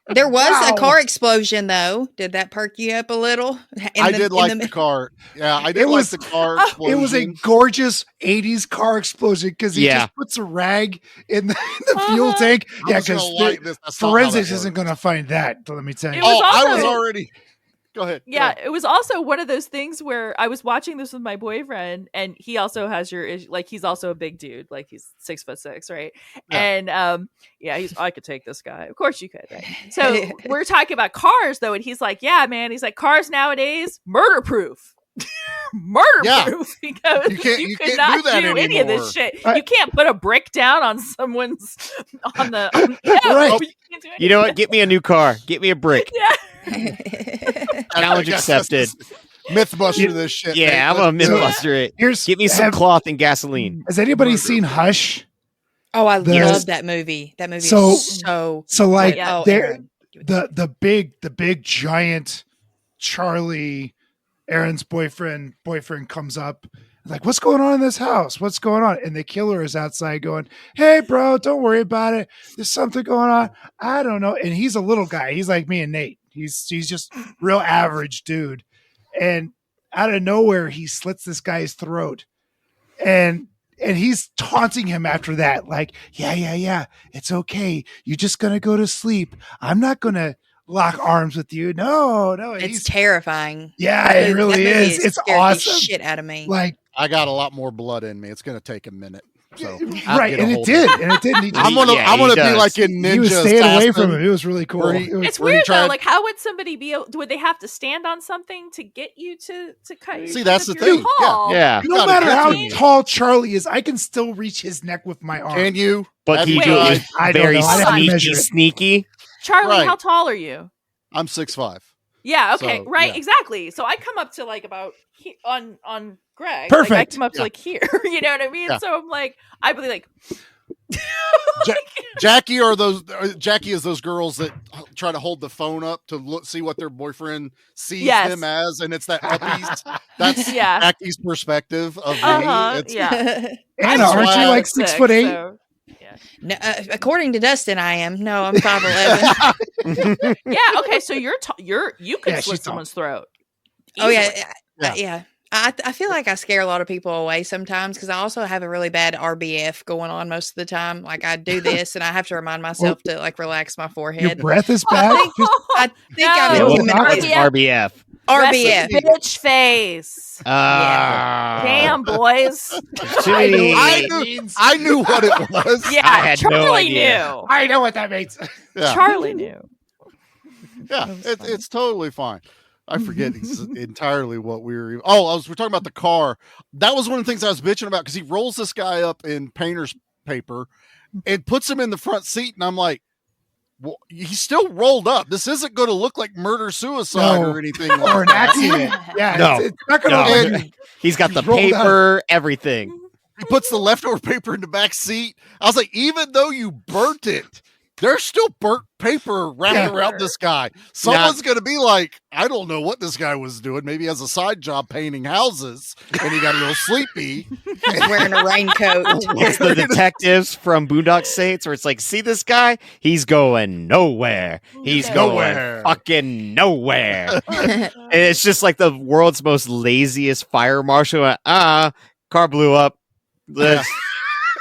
There was Wow. a car explosion, though. Did that perk you up a little? I did like the car. Yeah, I did like was- the car It was a explosion. gorgeous 80s car explosion because he Yeah. just puts a rag in the fuel Uh-huh. tank. I Yeah, was gonna because light this. That's not how forensics that isn't works. going to find that. Let me tell you. It was I was also- already. Go ahead. Yeah, it was also one of those things where I was watching this with my boyfriend, and he also has like he's also a big dude, like he's 6'6", right? Yeah. And I could take this guy. Of course you could, right? So we're talking about cars though, and he's like, yeah, man, he's like, cars nowadays murder proof. Murder Yeah. proof because You you, can't- you could can't not do that any of anymore. this shit. I- You can't put a brick down on someone's no, Right. you can't do You know what? Get me a new car. Get me a brick. Yeah. Challenge I guess that's accepted. the Mythbuster this shit. Yeah, I'm Nate. a Let's- mythbuster it. Here's Get me some cloth and gasoline. Has anybody seen Hush? Oh, I The- love that movie. That movie So- is so So like Yeah. Oh, there, Aaron. the big giant Charlie, Aaron's boyfriend comes up like, what's going on in this house? What's going on? And the killer is outside going, hey bro, don't worry about it. There's something going on. I don't know. And he's a little guy. He's like me and Nate. He's just real average dude. and out of nowhere he slits this guy's throat, and he's taunting him after that, like, yeah, it's okay, you're just gonna go to sleep, I'm not gonna lock arms with you. No, It's terrifying. Yeah, it really that movie is. It's scared awesome. the shit out of me. Like, I got a lot more blood in me. It's going to take a minute. So right, and it did. I'm gonna be like in Ninja. He was staying away from Assassin, it. It was really cool. It's weird though. Like, how would somebody be? Would they have to stand on something to get you to cut? See, that's the thing. Yeah. No matter how tall Charlie is, I can still reach his neck with my arm. Can you? But he is very sneaky. Charlie, how tall are you? I'm 6'5". Yeah. Okay. So, right. yeah. Exactly. So I come up to like about on Greg. Perfect. Like, I come up to like here. You know what I mean? Yeah. So I'm like, I'd be like. Jackie is those girls that try to hold the phone up to see what their boyfriend sees them as, and it's that uppies. That's Jackie's perspective of me. Yeah. Anna, aren't you like 6'8"? So, no, according to Dustin, I am. No, I'm 5'11". Yeah. Okay. So you could slit someone's throat. Oh yeah. I feel like I scare a lot of people away sometimes because I also have a really bad RBF going on most of the time. Like I do this and I have to remind myself to like relax my forehead. Your breath is back. I think I'm What's RBF? RBF. Bitch face. Damn, boys. I knew what it was. Yeah, I had Charlie no idea. knew. I know what that means. Yeah. Charlie knew. Yeah, it's totally fine. I forget entirely what we were. We're talking about the car. That was one of the things I was bitching about because he rolls this guy up in painter's paper and puts him in the front seat, and I'm like, well, he's still rolled up. This isn't going to look like murder suicide or anything, like or an accident. Yeah, no, it's not going to. He's got the paper, everything. He puts the leftover paper in the back seat. I was like, even though you burnt it, there's still burnt paper wrapped around this guy. Someone's going to be like, I don't know what this guy was doing. Maybe he has a side job painting houses and he got a little sleepy. He's wearing a raincoat. It's the detectives from Boondock Saints where it's like, see this guy? He's going nowhere. He's going fucking nowhere. And it's just like the world's most laziest fire marshal. Car blew up.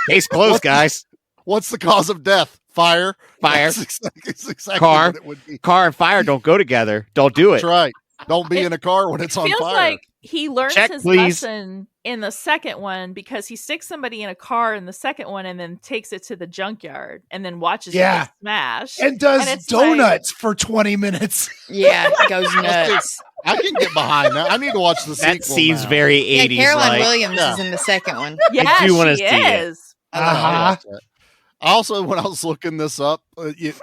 Case closed, guys. What's the cause of death? Fire. That's exactly car. what it would be. Car and fire don't go together. Don't do it. That's right. Don't be in a car when it's on feels fire. Like he learns Check, his please. lesson in the second one because he sticks somebody in a car in the second one and then takes it to the junkyard and then watches it get smashed. And does it's donuts for 20 minutes. Yeah, it goes nuts. I can get behind that. I need to watch the sequel. That seems now. very 80s. Yeah, Caroline like. Williams is in the second one. Yeah, I do wanna she see it. is. Also, when I was looking this up,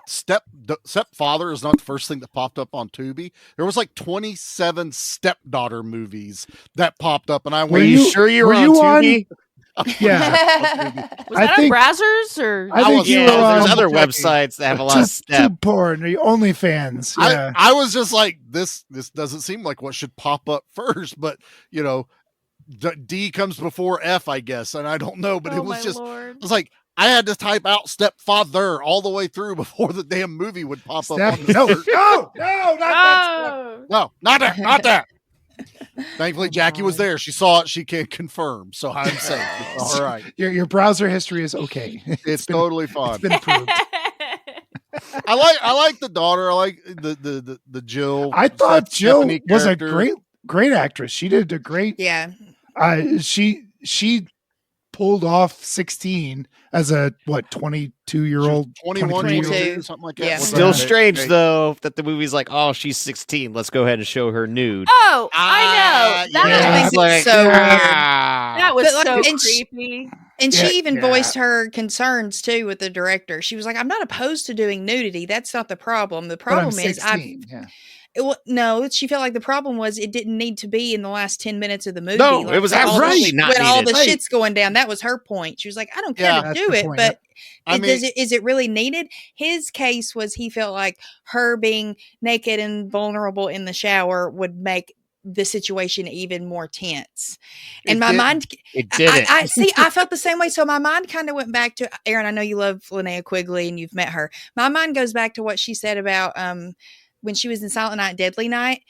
Stepfather is not the first thing that popped up on Tubi. There was like 27 stepdaughter movies that popped up, and I went, Were you sure you were on Tubi? Yeah. Was that on Brazzers or? I think you were there's on other websites that have a lot of step. Tube porn, or OnlyFans. Yeah. I was just like, this doesn't seem like what should pop up first, but D comes before F, I guess, and I don't know, but it was just, Lord. it was like, I had to type out Stepfather all the way through before the damn movie would pop up. On the search. No, not that. No, not that. Thankfully, Jackie was there. She saw it. She can confirm. So I'm safe. It's all right. Your browser history is okay. It's totally fine. It's been approved. I like the daughter. I like the Jill. I thought Jill Stephanie was a character. great actress. She did a great. Yeah. She pulled off 16 as a 22-year-old, 21, 22, something like that. Yeah. Still strange though that the movie's like, oh, she's 16. Let's go ahead and show her nude. Oh, I know. Yeah. That Makes it so weird. that was But, so like, and creepy. And she even voiced her concerns too with the director. She was like, "I'm not opposed to doing nudity. That's not the problem. The problem is no, she felt like the problem was it didn't need to be in the last 10 minutes of the movie. No, like, it was when all absolutely the, not when all needed. the shit's going down. That was her point. She was like, I don't care to that's do the it, point. but I mean- is it really needed? His case was he felt like her being naked and vulnerable in the shower would make the situation even more tense. And my mind, It didn't. I see, I felt the same way. So my mind kind of went back to Erin. I know you love Linnea Quigley and you've met her. My mind goes back to what she said about when she was in Silent Night, Deadly Night.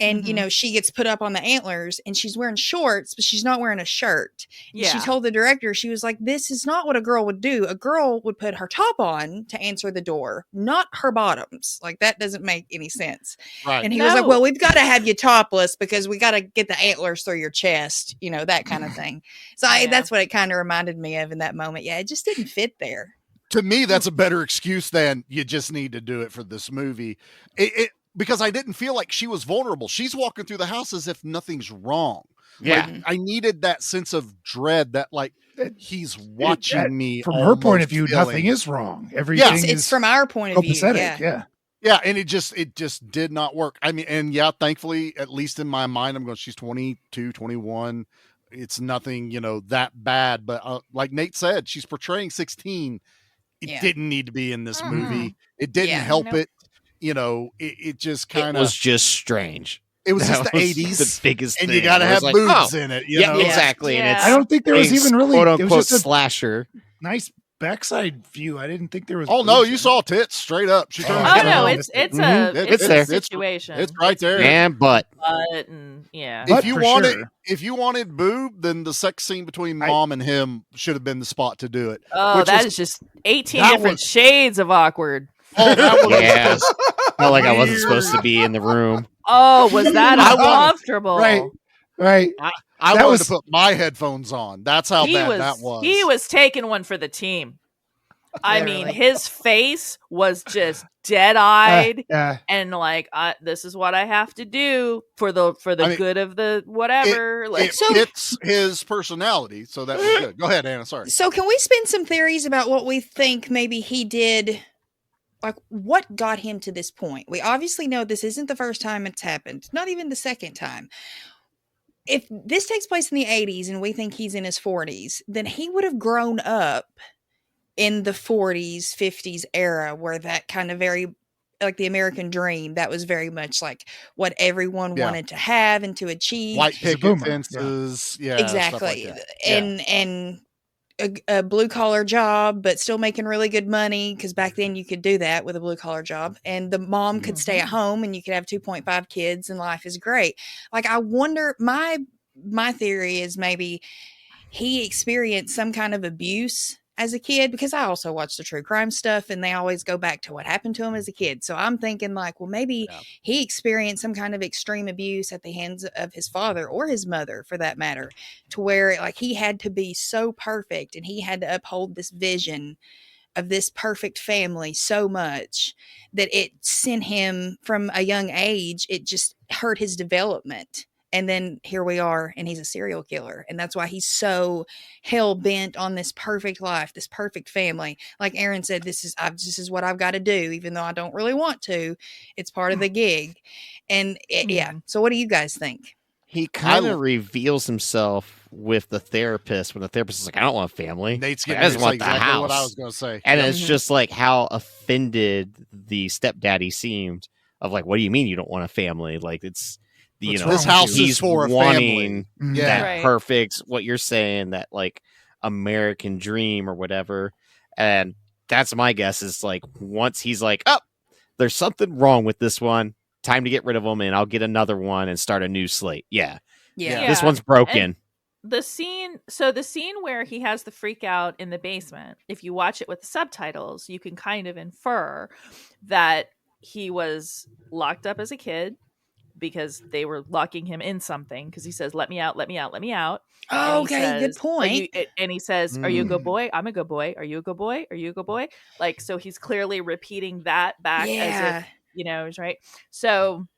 And, you know, she gets put up on the antlers and she's wearing shorts, but she's not wearing a shirt. And she told the director, she was like, this is not what a girl would do. A girl would put her top on to answer the door, not her bottoms. Like, that doesn't make any sense. Right. And he was like, well, we've got to have you topless because we got to get the antlers through your chest, you know, that kind of thing. So that's what it kind of reminded me of in that moment. Yeah, it just didn't fit there. To me, that's a better excuse than you just need to do it for this movie. Because I didn't feel like she was vulnerable. She's walking through the house as if nothing's wrong. Yeah. Like, I needed that sense of dread that, like, he's watching me. From her point of view, nothing is wrong. Everything it's from our point of view. Yeah. Yeah, and it just did not work. I mean, and yeah, thankfully, at least in my mind, I'm going, she's 22, 21. It's nothing, you know, that bad. But like Nate said, she's portraying 16. It didn't need to be in this movie. It didn't help it. You know, it just kind of was just strange. It was That just the 80s. the biggest and thing. you got to It was have like, boobs in it. You know? Exactly. And it's I don't think there was even really quote it was unquote just a slasher. nice backside view. I didn't think there was. Oh no, boobs you in saw tits straight up. She turned. Oh no, it's a situation. It's right there. And butt. And If you wanted boob, then the sex scene between mom and him should have been the spot to do it. Oh, that is just 18 different shades of awkward. Oh, that was felt like I wasn't supposed to be in the room. Oh, was that uncomfortable? Right. I wanted to put my headphones on. That's how bad that was. He was taking one for the team. I mean, his face was just dead-eyed, and like, this is what I have to do for the good of the whatever. It fits his personality, so that was good. Go ahead, Anna. Sorry. So, can we spin some theories about what we think maybe he did? Like, what got him to this point? We obviously know this isn't the first time it's happened, not even the second time. If this takes place in the 80s and we think he's in his 40s, then he would have grown up in the 40s, 50s era where that kind of very, like the American dream, that was very much like what everyone wanted to have and to achieve. White picket fences. Yeah. Exactly. Stuff like that. And a blue collar job, but still making really good money. Cause back then you could do that with a blue collar job, and the mom could stay at home and you could have 2.5 kids and life is great. Like, I wonder, my theory is maybe he experienced some kind of abuse as a kid, because I also watch the true crime stuff and they always go back to what happened to him as a kid. So I'm thinking like, well, maybe he experienced some kind of extreme abuse at the hands of his father or his mother for that matter, to where like he had to be so perfect and he had to uphold this vision of this perfect family so much that it sent him from a young age. It just hurt his development. And then here we are, and he's a serial killer. And that's why he's so hell bent on this perfect life, this perfect family. Like Erin said, this is what I've got to do, even though I don't really want to. It's part of the gig. And So what do you guys think? He kind of reveals himself with the therapist when the therapist is like, I don't want a family. Nate's I getting just want the exactly house. what I was going to say. And it's just like how offended the stepdaddy seemed of like, what do you mean you don't want a family? Like, it's, you know, this house is for a wanting family. that perfect, what you're saying, that like American dream or whatever. And that's my guess is like, once he's like, oh, there's something wrong with this one, time to get rid of him and I'll get another one and start a new slate. Yeah. This one's broken. And the scene where he has the freak out in the basement, if you watch it with the subtitles, you can kind of infer that he was locked up as a kid because they were locking him in something, because he says, let me out, let me out, let me out. Oh, okay, good point. And he says, are you a good boy? I'm a good boy. Are you a good boy? Are you a good boy? Like, so he's clearly repeating that back as if, you know, right? So,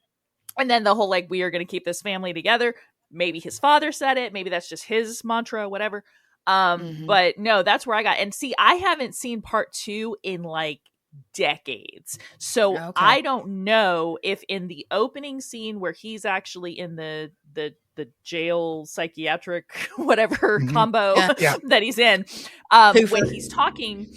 and then the whole, like, we are going to keep this family together. Maybe his father said it. Maybe that's just his mantra, whatever. But no, that's where I got. And see, I haven't seen part 2 in like decades. So I don't know if in the opening scene where he's actually in the jail psychiatric whatever combo that he's in, when he's talking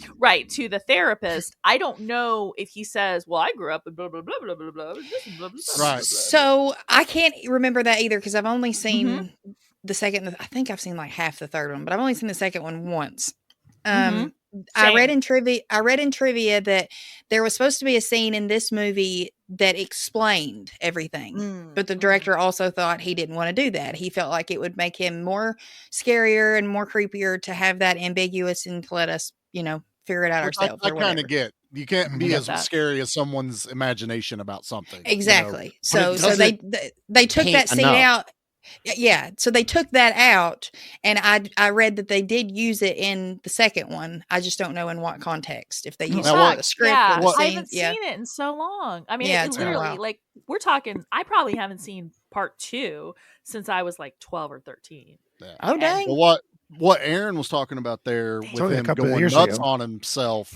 to the therapist, I don't know if he says, well, I grew up in blah blah blah blah blah blah, blah, blah. So I can't remember that either, because I've only seen the second. I think I've seen like half the third one, but I've only seen the second one once. I read in trivia that there was supposed to be a scene in this movie that explained everything. Mm. But the director also thought he didn't want to do that. He felt like it would make him more scarier and more creepier to have that ambiguous and to let us, figure it out Which ourselves. I or kind whatever. of get. You can't be get as that. scary as someone's imagination about something. Exactly. But it So they took paint that scene enough. out. Yeah. So they took that out, and I read that they did use it in the second one. I just don't know in what context. If they used it what- for the script Yeah, or the I scene. haven't Yeah. seen it in so long. I mean, Yeah, it it's been a literally, while. like, we're talking, I probably haven't seen part 2 since I was like 12 or 13. Oh dang. Well, what Aaron was talking about there It's with only a him couple of going years nuts ago. on himself,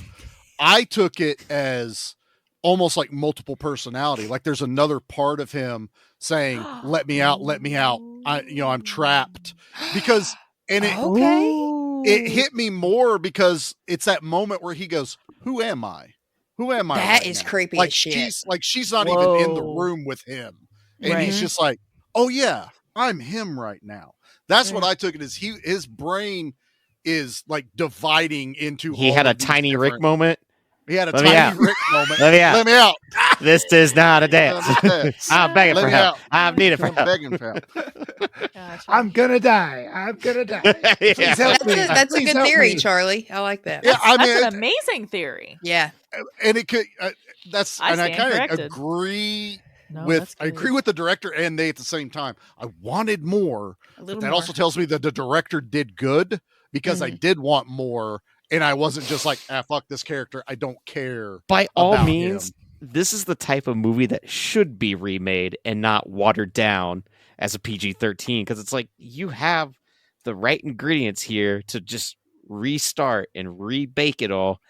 I took it as almost like multiple personality. Like there's another part of him saying, "Let me out, let me out. I'm trapped." Because and it Okay. hit me more because it's that moment where he goes, "Who am I? Who am I?" That right is now?" creepy Like as shit. she's not even in the Whoa. room with him, and Right. he's just like, "Oh yeah, I'm him right now." That's what I took it as. His brain is like dividing into. He all had a of these tiny Rick different- moment. He had a Let me tiny out. Rick moment. Let me out. Let me out. This is not a dance. I'm begging Let for me help. out. I'm needing for I'm help. begging for help. Gotcha. I'm gonna die. I'm gonna die. Yeah. Please help That's me. a Please good help theory, me. Charlie. I like that. Yeah, I That's mean, an amazing theory. Yeah. and it could. That's I and I stand kind of corrected. agree No, with. that's I good. agree with the director and they at the same time. I wanted more. A But little that more. also tells me that the director did good because I did want more, and I wasn't just like, fuck this character. I don't care. By all about means, him. this is the type of movie that should be remade and not watered down as a PG-13 because it's like you have the right ingredients here to just restart and rebake it all,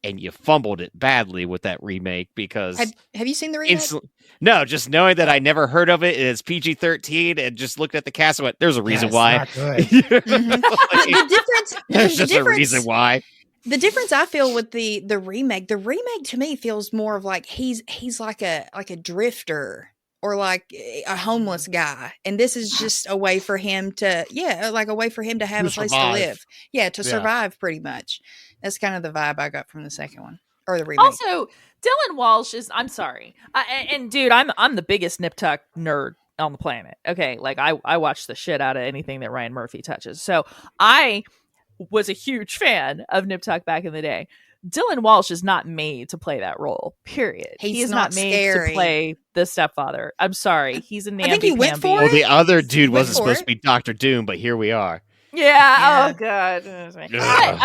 and you fumbled it badly with that remake because Have you seen the remake? no, just knowing that I never heard of it, it's PG-13, and just looked at the cast and went, "There's a reason it's why." not good. The difference. There's the just a difference- reason why. The difference I feel with the remake to me feels more of like he's like a drifter or like a homeless guy, and this is just a way for him to like a way for him to have To a place survive. to live. Yeah, to Yeah. survive pretty much. That's kind of the vibe I got from the second one or the remake. Also, Dylan Walsh is. I'm sorry, and dude, I'm the biggest Nip Tuck nerd on the planet. Okay, like I watch the shit out of anything that Ryan Murphy touches. So I was a huge fan of Nip Tuck back in the day. Dylan Walsh is not made to play that role. Period. He He's is not not made scary. to play the stepfather. I'm sorry, he's a namby-pamby. think he went for Well, it. the other dude Went wasn't for supposed it. to be Doctor Doom, but here we are. Yeah. Yeah. Oh god. But Ugh.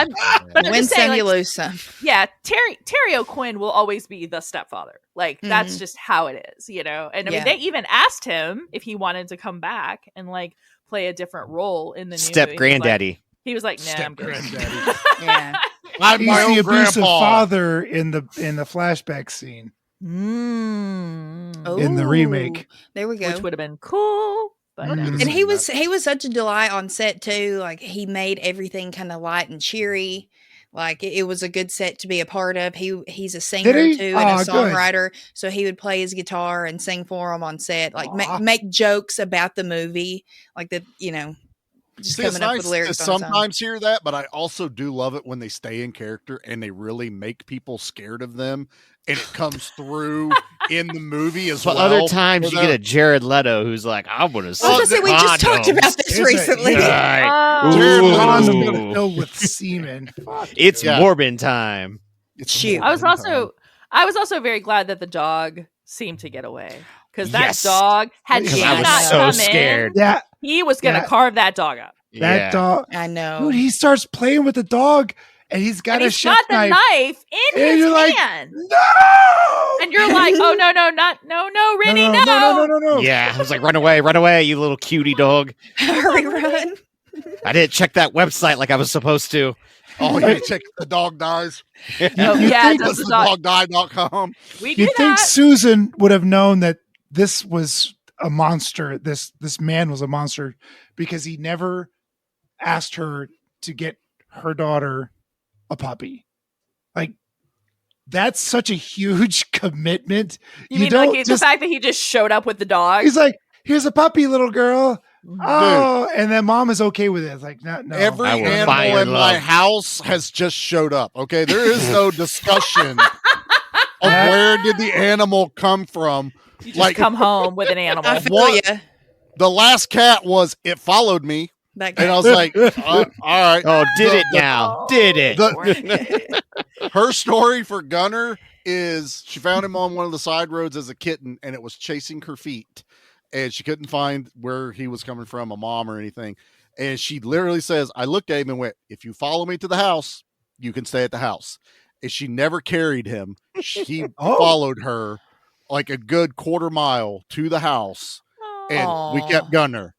I'm Win just some, saying, you like, lose some. yeah, Terry O'Quinn will always be the stepfather. Like that's just how it is, you know. And I mean, Yeah. they even asked him if he wanted to come back and like play a different role in the new Step movie. granddaddy. He was like, nah, I'm good. Granddaddy. Yeah. I'm He's my the own abusive grandpa. father in the flashback scene Mm. in the remake. There we go. Which would have been cool. But Mhm. no. And he was such a delight on set too. Like he made everything kind of light and cheery. Like it was a good set to be a part of. He's a singer he? too and a Aw, good. songwriter, so he would play his guitar and sing for him on set. Like Aw. make jokes about the movie, like that. Just See, it's coming up nice with to lyrics. on his own. sometimes hear that, but I also do love it when they stay in character and they really make people scared of them, and it comes through in the movie as But well. other times where you they're- get a Jared Leto who's like, "I'm gonna I was gonna say we just talked about this Is it? recently. Yeah. Oh. Jared Ooh. Leto's Condom filled with semen. Fuck. It's Yeah. Morbin time." It's Shoot. I was Morbin also very glad that the dog seemed to get away. Because that Yes. dog had Because he I was not so come scared. in, Yeah, he was gonna Yeah. carve that dog up. that Yeah. dog. I know. Dude, he starts playing with the dog, and he's got And a he's chef got the knife. knife in And his you're like, hand. No! And you're like, oh no, Rennie, no. No. Yeah, I was like, run away, you little cutie dog. Hurry, run. I didn't check that website like I was supposed to. Oh, yeah, check the dog dies. Oh, you yeah, think- does the dog. Dogdie.com. We do You'd think that. Susan would have known that this was a monster. This man was a monster because he never asked her to get her daughter a puppy. Like that's such a huge commitment. You mean like the fact that he just showed up with the dog? He's like, "Here's a puppy, little girl." Mhm. Oh, and then mom is okay with it. It's like, no. Every I will animal find in my love. house has just showed up. Okay, there is no discussion of where did the animal come from. You just come home with an animal. I feel What? ya. The last cat was, it followed me. That And I guy. was like, all right. Oh, did it The- now? Did it? Her story for Gunner is she found him on one of the side roads as a kitten, and it was chasing her feet. And she couldn't find where he was coming from, a mom or anything. And she literally says, I looked at him and went, if you follow me to the house, you can stay at the house. And she never carried him. He followed her like a good quarter mile to the house. And we kept Gunner.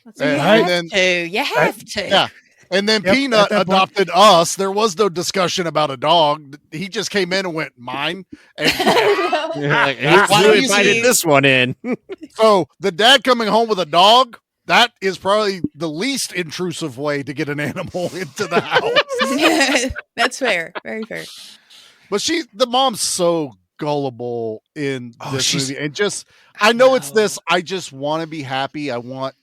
You And have then- to. You have to. Yeah. And then Yep, Peanut at that point- adopted us. There was no discussion about a dog. He just came in and went, mine. And Like, That's who why invited he's- this one in? so the dad coming home with a dog, that is probably the least intrusive way to get an animal into the house. That's fair. Very fair. But the mom's so gullible in Oh, this she's- movie. And just, I know it's this, I just want to be happy. I want,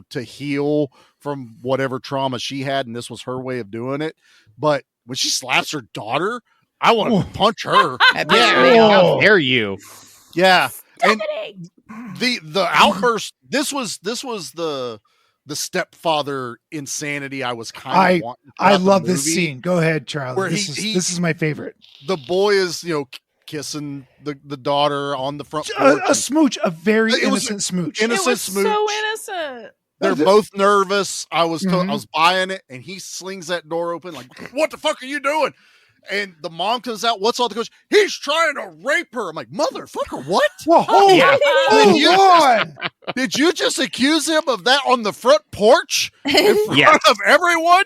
to heal from whatever trauma she had. And this was her way of doing it. But when she slaps her daughter, I want to punch her. Absolutely. How dare you? Yeah. And the outburst, this was the stepfather insanity I was kind of wanting. I throughout the love this movie. scene. Go ahead, Charlie. Where This is my favorite. The boy is, kissing the daughter on the front A porch. smooch, a very It was innocent smooch. innocent It was smooch. so innocent. They're both nervous. I was Mhm. I was buying it, and he slings that door open like, "What the fuck are you doing?" And the mom comes out. What's all the coach? He's trying to rape her. I'm like, motherfucker, what? Whoa, hold, Yeah. hold on. Did you just accuse him of that on the front porch in front Yeah. of everyone?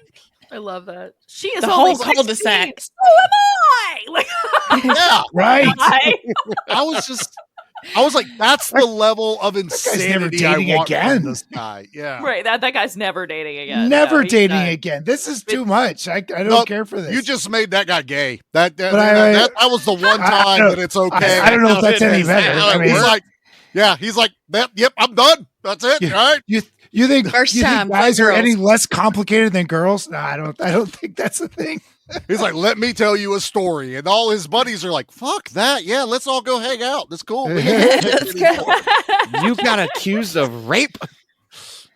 I love that. She is The only whole cul-de-sac. 16. So am I. Like, Yeah, Right. I was like, that's the level of guy's never insanity I dating want again. from this guy. Yeah, right. That guy's never dating again. Never No, he's dating done. again. This is too much. I don't No, care for this. You just made that guy gay. That But I- that was the one I time don't- that it's okay. I don't know if that's any better. how it I mean, He's like, he's like, yep, I'm done. That's it. Yeah. All right. you think First you think time, guys fuck are any girls. less complicated than girls? No, I don't think that's the thing. He's like, let me tell you a story. And all his buddies are like, fuck that. Yeah, let's all go hang out. That's cool. We can't do this anymore. You got accused of rape?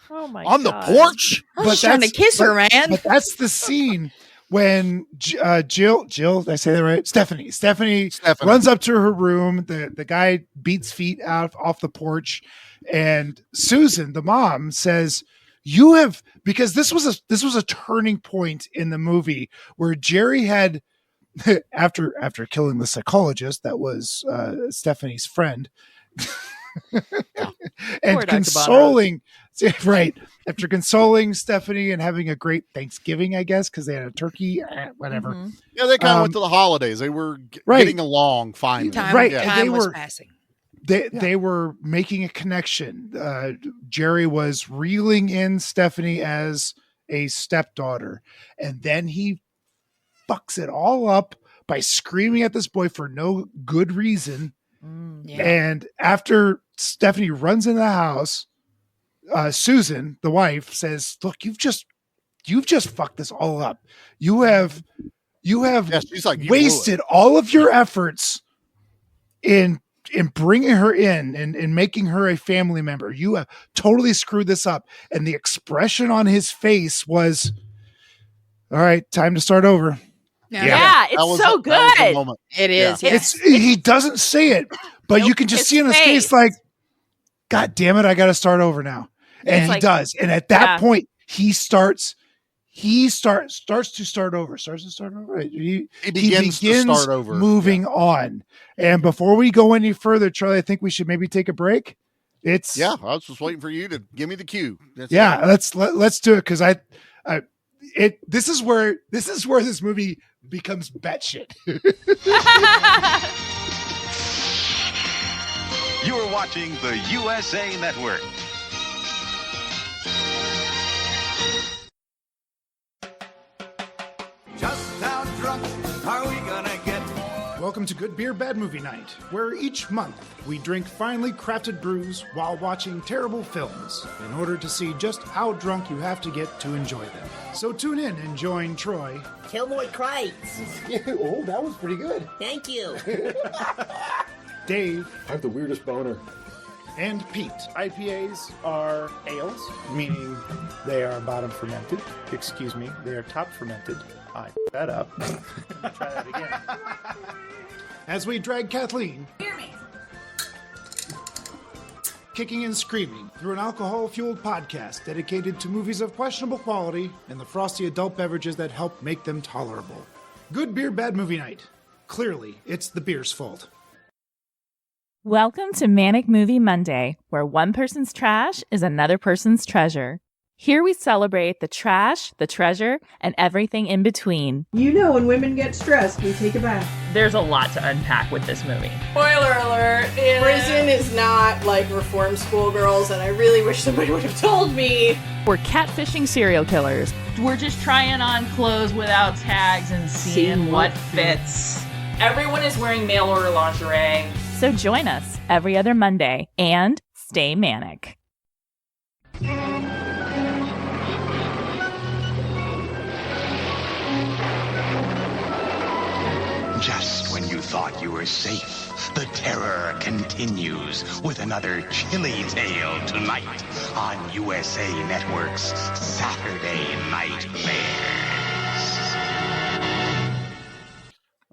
Oh my On the God. porch. I was trying to that's- kiss her, man. But that's the scene when Jill, did I say that right? Stephanie runs up to her room. The guy beats feet out off the porch, and Susan, the mom, says, "You have," because this was a turning point in the movie where Jerry had after killing the psychologist that was Stephanie's friend. And Poor Dr. consoling, right, after consoling Stephanie and having a great Thanksgiving, I guess, because they had a turkey, whatever. Mhm. Yeah, they kind of went to the holidays. They were right. getting along finally. Time, Right, Yeah. and time they was were- passing. They were making a connection. Jerry was reeling in Stephanie as a stepdaughter, and then he fucks it all up by screaming at this boy for no good reason. Yeah. And after Stephanie runs into the house, Susan, the wife, says, "Look, you've just fucked this all up. You have Yeah, she's like, you blew it. wasted all of your efforts in bringing her in and making her a family member. You have totally screwed this up." And the expression on his face was, "All right, time to start over." Yeah, it's That was so the- that was the good. moment. It is. Yeah. Yeah. He doesn't say it, but you Nope, can just his see on his face face. like, "God damn it, I got to start over now." And It's he like- does. And at that Yeah. point, he starts to start over. He begins to start over. moving on. And before we go any further, Charlie, I think we should maybe take a break. It's Yeah, I was just waiting for you to give me the cue. That's yeah. it. Let's do it because this is where this movie becomes batshit. You are watching the USA Network. Just how drunk are we gonna get? Welcome to Good Beer, Bad Movie Night, where each month we drink finely crafted brews while watching terrible films in order to see just how drunk you have to get to enjoy them. So tune in and join Troy. Killboy Crates. Oh, that was pretty good. Thank you. Dave. I have the weirdest boner. And Pete. IPAs are ales, meaning they are bottom fermented. Excuse me, they are top fermented. I that up. Try that again. As we drag Kathleen, Hear me. kicking and screaming through an alcohol-fueled podcast dedicated to movies of questionable quality and the frosty adult beverages that help make them tolerable. Good Beer, Bad Movie Night. Clearly, it's the beer's fault. Welcome to Manic Movie Monday, where one person's trash is another person's treasure. Here we celebrate the trash, the treasure, and everything in between. You know, when women get stressed, we take a bath. There's a lot to unpack with this movie. Spoiler alert, prison is not like reform schoolgirls, and I really wish somebody would have told me. We're catfishing serial killers. We're just trying on clothes without tags and seeing what fits. Everyone is wearing mail order lingerie. So join us every other Monday and stay manic. Just when you thought you were safe, the terror continues with another chilly tale tonight on USA Network's Saturday Night Bears.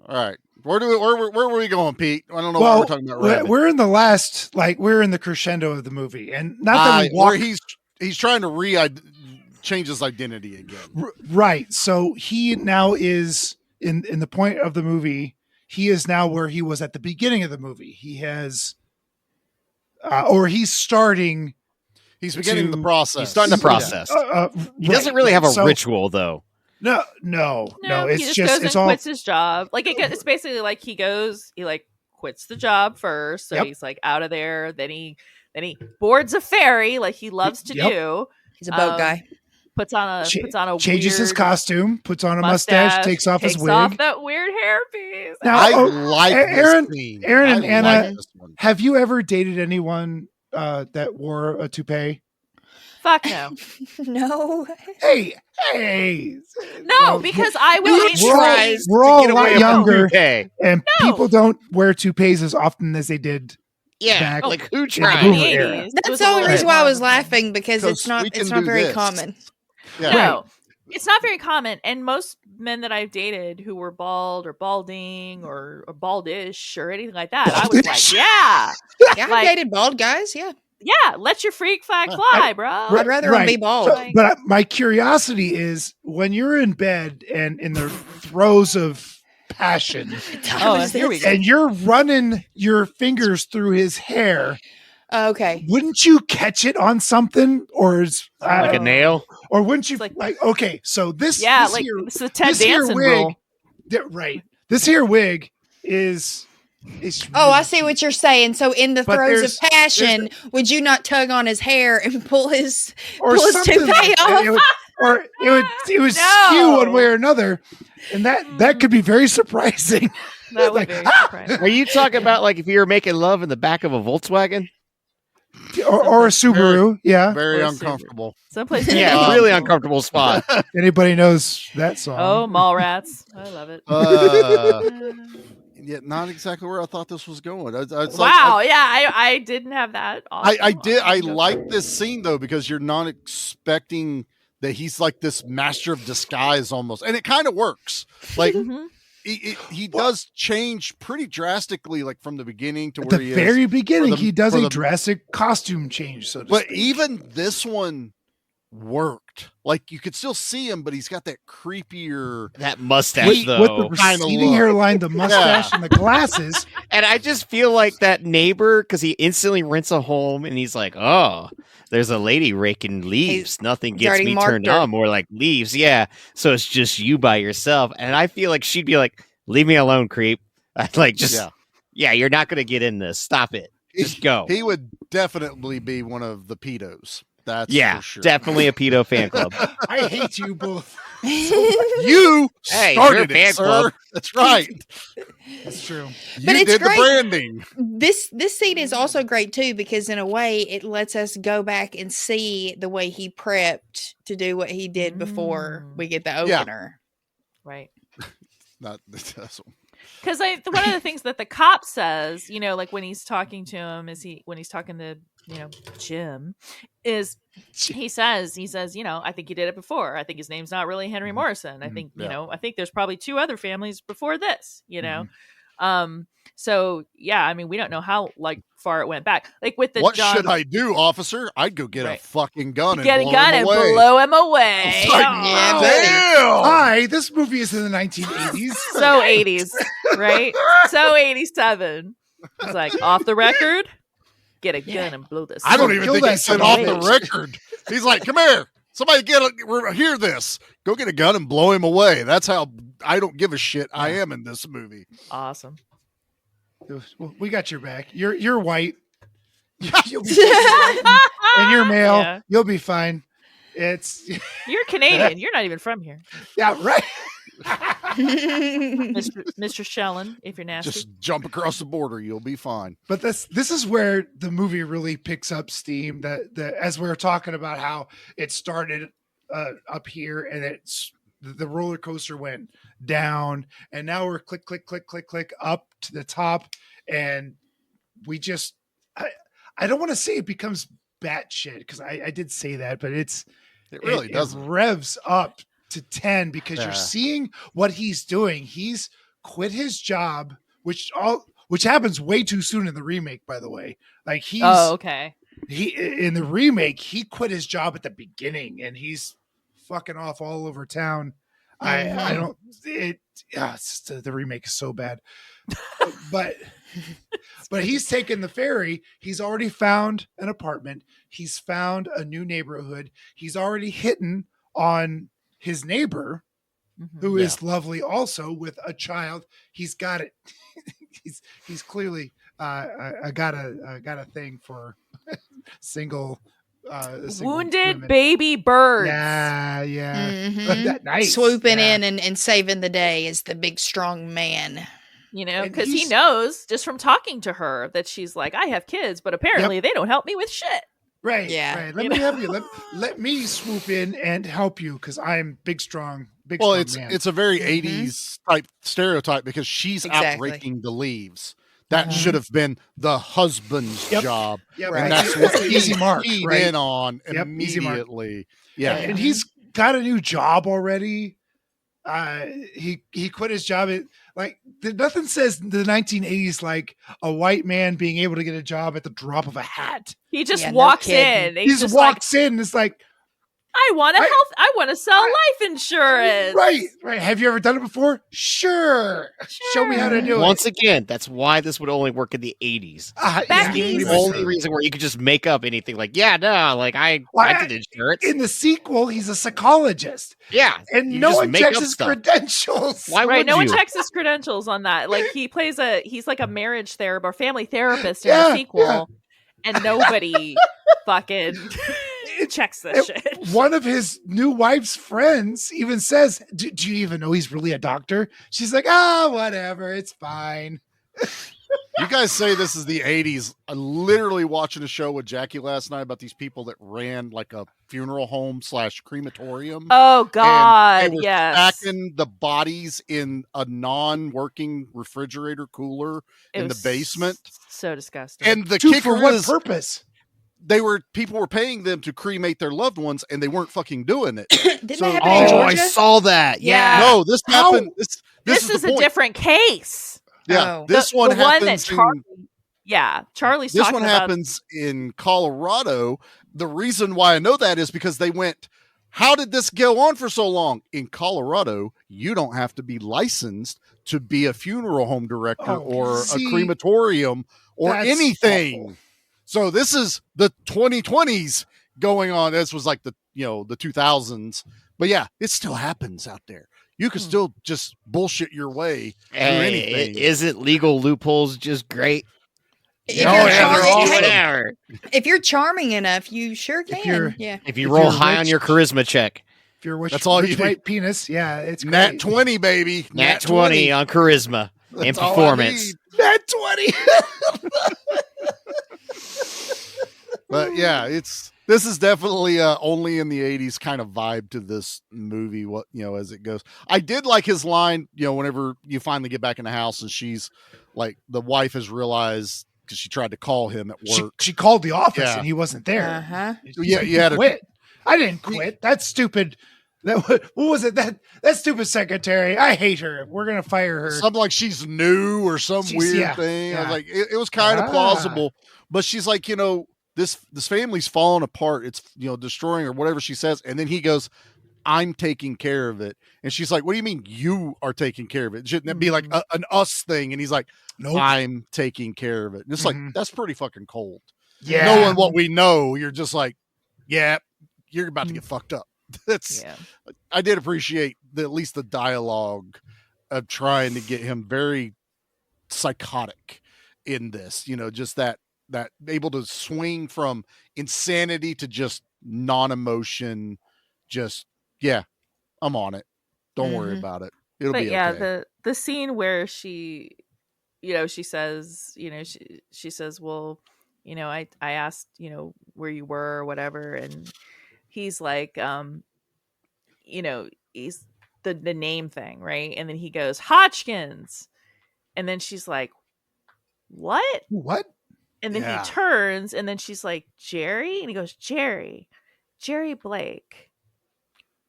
All right. Where were we going, Pete? I don't know what we're talking about. Right we're in the last, we're in the crescendo of the movie, and not that we walk. Where he's trying to change his identity again. Right. So he now is in the point of the movie. He is now where he was at the beginning of the movie. He has, or he's starting. He's beginning the process. He's starting the process. He doesn't really have a ritual, though. No. It's he just goes and quits his job. It's basically like he quits the job first, so he's like out of there. Then he boards a ferry, like he loves to do. He's a boat guy. Puts on a changes his costume, puts on a mustache, takes off his wig, off that weird hairpiece. Now, I like Aaron. this scene. Aaron and Anna, have you ever dated anyone that wore a toupee? Fuck no. No. Hey. No, because I would. We're all a lot younger, and No. people don't wear toupees as often as they did. Yeah, back like who in the tried? Boomer era. That's the only reason why I was laughing, because it's not very this. common. Yeah. No, it's not very common. And most men that I've dated who were bald or balding or baldish or anything like that, I was like, yeah. Yeah, I dated bald guys. Yeah. Yeah, let your freak flag fly, bro. I'd rather them be bald. But my curiosity is, when you're in bed and in the throes of passion, here we go. and you're running your fingers through his hair, okay, wouldn't you catch it on something, or is like a nail, or wouldn't you okay? So this it's a Ted Danson wig, rule. right? This here wig is. I see what you're saying. So in the throes of passion, would you not tug on his hair and pull his toupee off? It would skew one way or another, and that could be very surprising. That would be very surprising. Are you talking about like if you were making love in the back of a Volkswagen? Or a Subaru? Very uncomfortable. Someplace. Really uncomfortable spot. Anybody knows that song? Oh, Mallrats. I love it. Yeah, not exactly where I thought this was going. I didn't have that. I like this scene though, because you're not expecting that he's like this master of disguise almost, and it kind of works. Like he does change pretty drastically, like from the beginning to where he is. At the very beginning, he does a drastic costume change. But even this one worked. Like you could still see him, but he's got that creepier mustache though, with the receding hairline, the mustache, and the glasses. And I just feel like that neighbor, because he instantly rents a home, and he's like, "Oh, there's a lady raking leaves. Nothing gets me turned on more like leaves." Yeah, so it's just you by yourself, and I feel like she'd be like, "Leave me alone, creep." You're not gonna get in this. Stop it. Just go. He would definitely be one of the pedos. That's Yeah, for sure. definitely a pedo fan club. I hate you both. You Hey, started you're a fan it, sir. club. That's right. That's true. But You it's did great. the branding. This scene is also great too because in a way it lets us go back and see the way he prepped to do what he did before we get the Yeah. opener. Right. Not Because one of the things that the cop says, you know, like when he's talking to him, when he's talking to, you know, Jim, is he says, you know, I think you did it before. I think his name's not really Henry Morrison. I think, you know, I think there's probably 2 other families before this, you know. So yeah, I mean, we don't know how far it went back. Like with the what John, should I do, officer? I'd go get a fucking gun and get a blow gun him and away. blow him away. It's like, Oh. damn. Hi, this movie is in the 1980s. So 80s, right? So 87. It's like off the record, get a gun and blow this. I don't even Kill think he that said son off of a the bitch. record. He's like, come here. Somebody hear this. Go get a gun and blow him away. That's how I don't give a shit I am in this movie. Awesome. Well, we got your back. You're white. You'll be fine. And you're male. Yeah. You'll be fine. It's You're Canadian. You're not even from here. yeah, right. Mr. Shellen, if you're nasty. Just jump across the border. You'll be fine. But this is where the movie really picks up steam. That as we were talking about how it started up here and it's the roller coaster went down, and now we're click up to the top, and we just I don't want to say it becomes batshit because I did say that, but it really doesn't. It revs up to 10 because you're seeing what he's doing. He's quit his job, which happens way too soon in the remake, by the way. Like he's okay. He in the remake, he quit his job at the beginning and he's fucking off all over town. I don't the remake is so bad. but he's taken the ferry. He's already found an apartment. He's found a new neighborhood. He's already hitting on his neighbor, who is lovely also with a child. He's got it. he's clearly I got a thing for single wounded women. baby birds. Yeah. Nice. Swooping in and saving the day is the big strong man. You know, because he knows just from talking to her that she's like, I have kids, but apparently they don't help me with shit. Right. Yeah. Right. Let me help you. Let me swoop in and help you because I'm big, strong man. It's a very 80s type stereotype because she's out raking the leaves. That should have been the husband's job. Yep. And that's what easy mark, keyed right? in on Easy mark. immediately. Yeah. And he's got a new job already. He quit his job. Nothing says the 1980s like a white man being able to get a job at the drop of a hat. He just walks in. He just walks in. It's like, I want to sell life insurance. Right. Have you ever done it before? Sure. Show me how to do it. Once again, that's why this would only work in the 80s. Becky. The only reason where you could just make up anything like, I did insurance. In the sequel, he's a psychologist. Yeah. And no one checks his credentials. Why would no one you? checks his credentials on that. Like he's like a marriage therapist or family therapist in the sequel. And nobody fucking checks this shit. One of his new wife's friends even says, do you even know he's really a doctor? She's like, whatever. It's fine. You guys say this is the 80s. I literally watching a show with Jackie last night about these people that ran like a funeral home / crematorium. Oh God, and they were yes. stacking the bodies in a non-working refrigerator cooler in the basement. So disgusting. And the kicker for what is, purpose? People were paying them to cremate their loved ones, and they weren't fucking doing it. Didn't that happen in Georgia? I saw that. Yeah. No, this happened. This is the a point. different case. Yeah, Oh. this one the one happens. that Charlie's This talking one about. happens in Colorado. The reason why I know that is because they went, how did this go on for so long? In Colorado, you don't have to be licensed to be a funeral home director or a crematorium or anything. Awful. So this is the 2020s going on. This was like the 2000s. But yeah, it still happens out there. You can still just bullshit your way through anything. Isn't legal loopholes just great? If Oh, you're yeah, char- they're all hey, whatever. if you're charming enough, you sure can. Yeah. If you roll high on your charisma check, If you're That's all rich you white penis, yeah, it's Nat great. 20, baby. nat 20 on charisma and That's all I performance. need. Nat 20. But yeah, this is definitely only in the 80s kind of vibe to this movie, as it goes. I did like his line, whenever you finally get back in the house and she's like, the wife has realized because she tried to call him at work. She called the office Yeah. and he wasn't there. Uh-huh. Yeah, you had to quit. I didn't quit. That's stupid. What was it? That stupid secretary. I hate her. We're gonna fire her. Something like she's new or some weird thing. I was like, it was kind of plausible, but she's like, this family's falling apart. It's destroying or whatever she says, and then he goes, "I'm taking care of it," and she's like, "What do you mean you are taking care of it? Shouldn't it be like an us thing?" And he's like, "Nope, I'm taking care of it." And it's like, that's pretty fucking cold. Yeah, knowing what we know, you're just like, yeah, you're about to get fucked up. I did appreciate at least the dialogue of trying to get him very psychotic in this, just that able to swing from insanity to just non-emotion. Just, yeah, I'm on it. Don't worry about it. It'll be okay. The scene where she, she says, she says, well, I asked, where you were or whatever. And he's like, he's the name thing, right? And then he goes, Hodgkins. And then she's like, what? And then he turns and then she's like, Jerry? And he goes, Jerry Blake.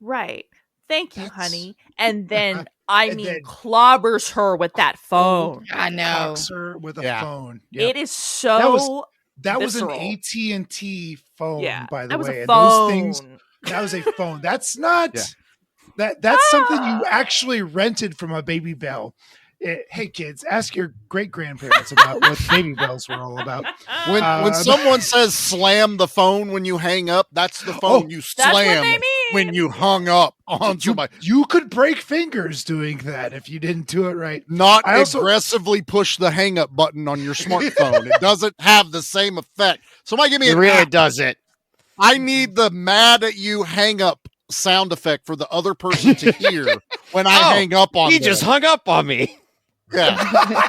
Right. Thank you, honey. And then, clobbers her with that phone. I know. Cocks her with a phone. Yep. It is so That was an visceral. AT&T phone, by the that was way. a And those phone. things, that was a phone. That's not that's something you actually rented from a Baby Bell. Hey kids, ask your great grandparents about what Baby Bells were all about. When someone says slam the phone when you hang up, that's the phone you slammed when you hung up onto you could break fingers doing that if you didn't do it right. Not aggressively push the hang up button on your smartphone. It doesn't have the same effect. Somebody give me an app. doesn't. I need the mad at you hang up sound effect for the other person to hear when I hang up on He them. just hung up on me. Yeah.